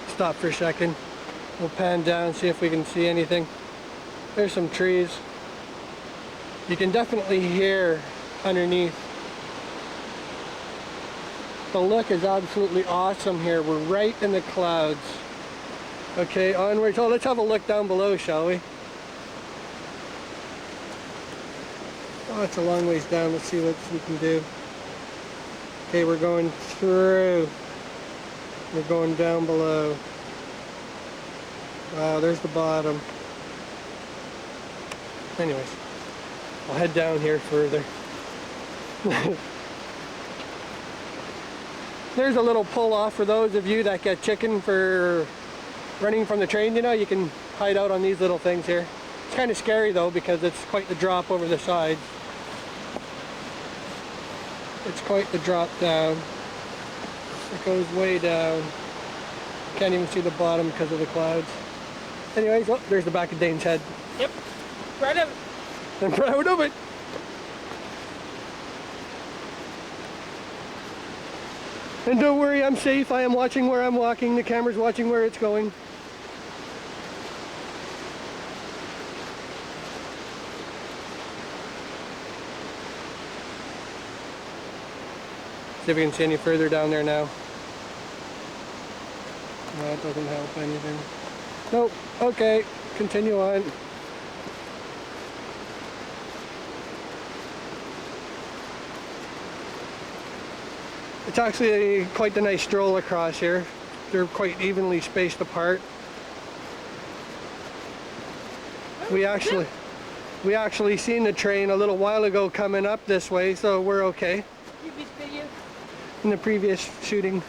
Stop for a second. We'll pan down, see if we can see anything. There's some trees. You can definitely hear underneath. The look is absolutely awesome here. We're right in the clouds. Okay, onwards. Oh, let's have a look down below, shall we? Oh, it's a long ways down. Let's see what we can do. Okay, we're going through. We're going down below. Wow, there's the bottom. Anyways, I'll head down here further. There's a little pull off for those of you that get chicken for running from the train. You know, you can hide out on these little things here. It's kind of scary though because it's quite the drop over the side. It's quite the drop down. It goes way down. Can't even see the bottom because of the clouds. Anyways, oh, there's the back of Dane's head. Yep. Proud of it. I'm proud of it. And don't worry, I'm safe. I am watching where I'm walking. The camera's watching where it's going. See if we can see any further down there now. No, it doesn't help anything. Nope. Okay, continue on. It's actually quite the nice stroll across here. They're quite evenly spaced apart. We actually seen the train a little while ago coming up this way, so we're okay. Previous video. In the previous shooting.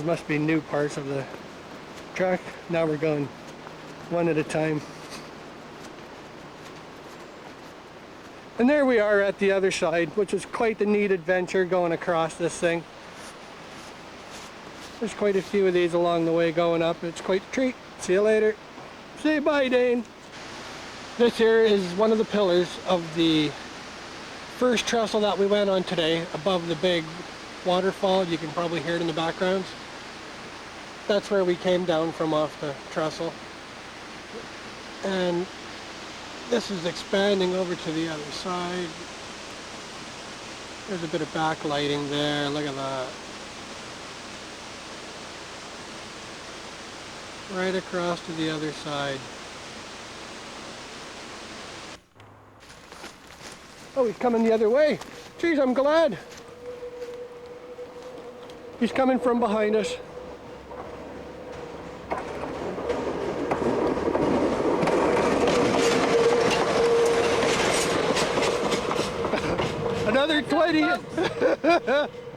Must be new parts of the track. Now we're going one at a time. And there we are at the other side, which was quite the neat adventure going across this thing. There's quite a few of these along the way going up. It's quite a treat. See you later. Say bye, Dane. This here is one of the pillars of the first trestle that we went on today, above the big waterfall. You can probably hear it in the background. That's where we came down from off the trestle. And this is expanding over to the other side. There's a bit of backlighting there. Look at that. Right across to the other side. Oh, he's coming the other way. Geez, I'm glad. He's coming from behind us. Another 20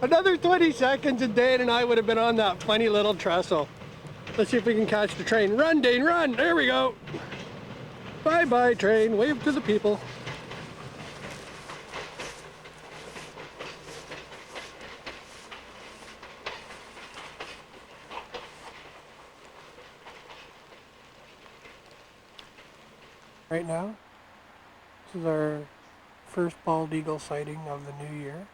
another 20 seconds and Dan and I would have been on that funny little trestle. Let's see if we can catch the train. Run, Dane, run! There we go. Bye-bye, train. Wave to the people. Right now, this is our first bald eagle sighting of the new year.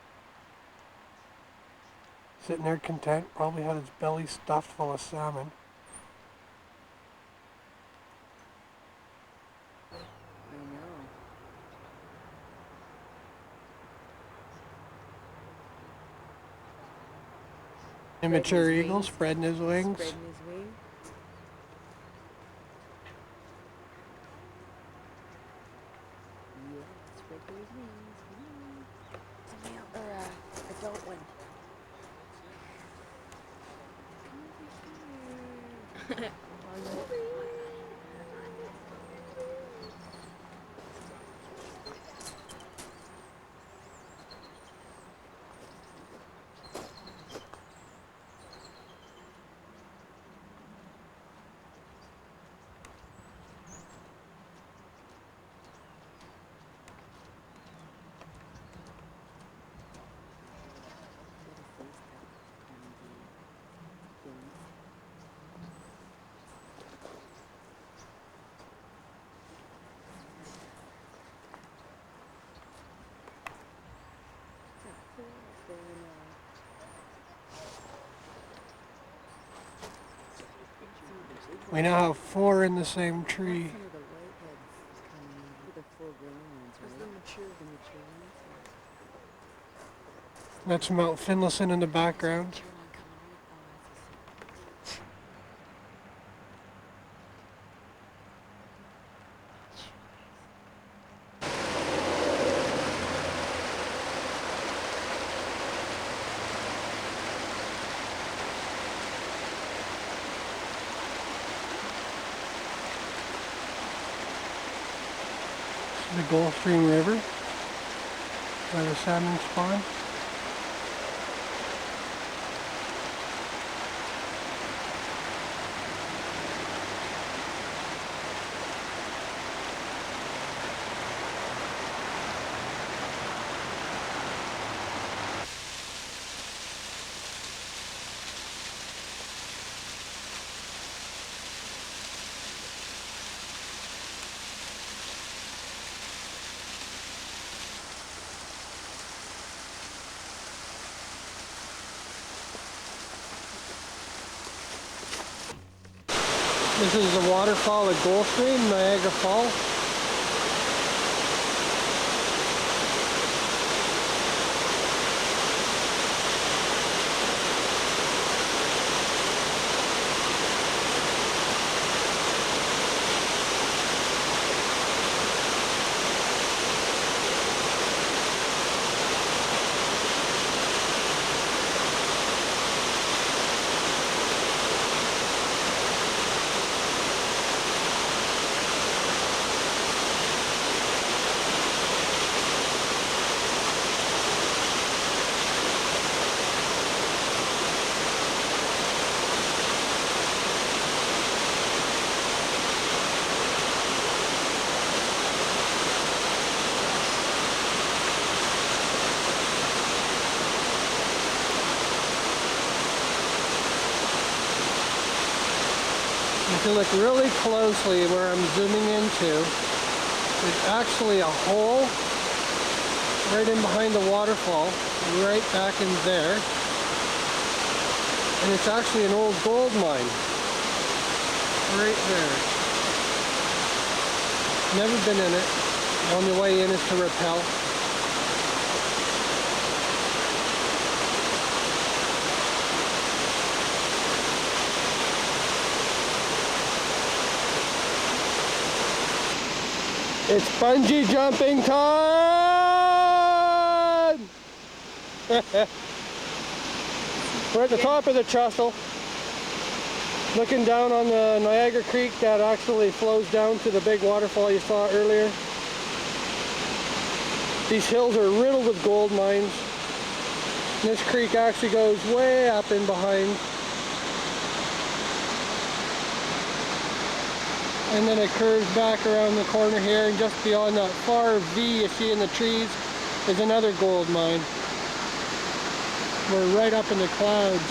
Sitting there content, probably had his belly stuffed full of salmon. Immature eagle spreading his wings. Adult one. We now have 4 in the same tree. That's Mount Finlayson in the background. The Gulf Stream River, where the salmon spawn. This is the waterfall at Gulf Stream, Niagara Falls. If you look really closely where I'm zooming into, there's actually a hole right in behind the waterfall, right back in there. And it's actually an old gold mine. Right there. Never been in it. The only way in is to rappel. It's bungee jumping time! We're at the top of the trestle, looking down on the Niagara Creek that actually flows down to the big waterfall you saw earlier. These hills are riddled with gold mines. And this creek actually goes way up in behind. And then it curves back around the corner here, and just beyond that far V you see in the trees is another gold mine. We're right up in the clouds.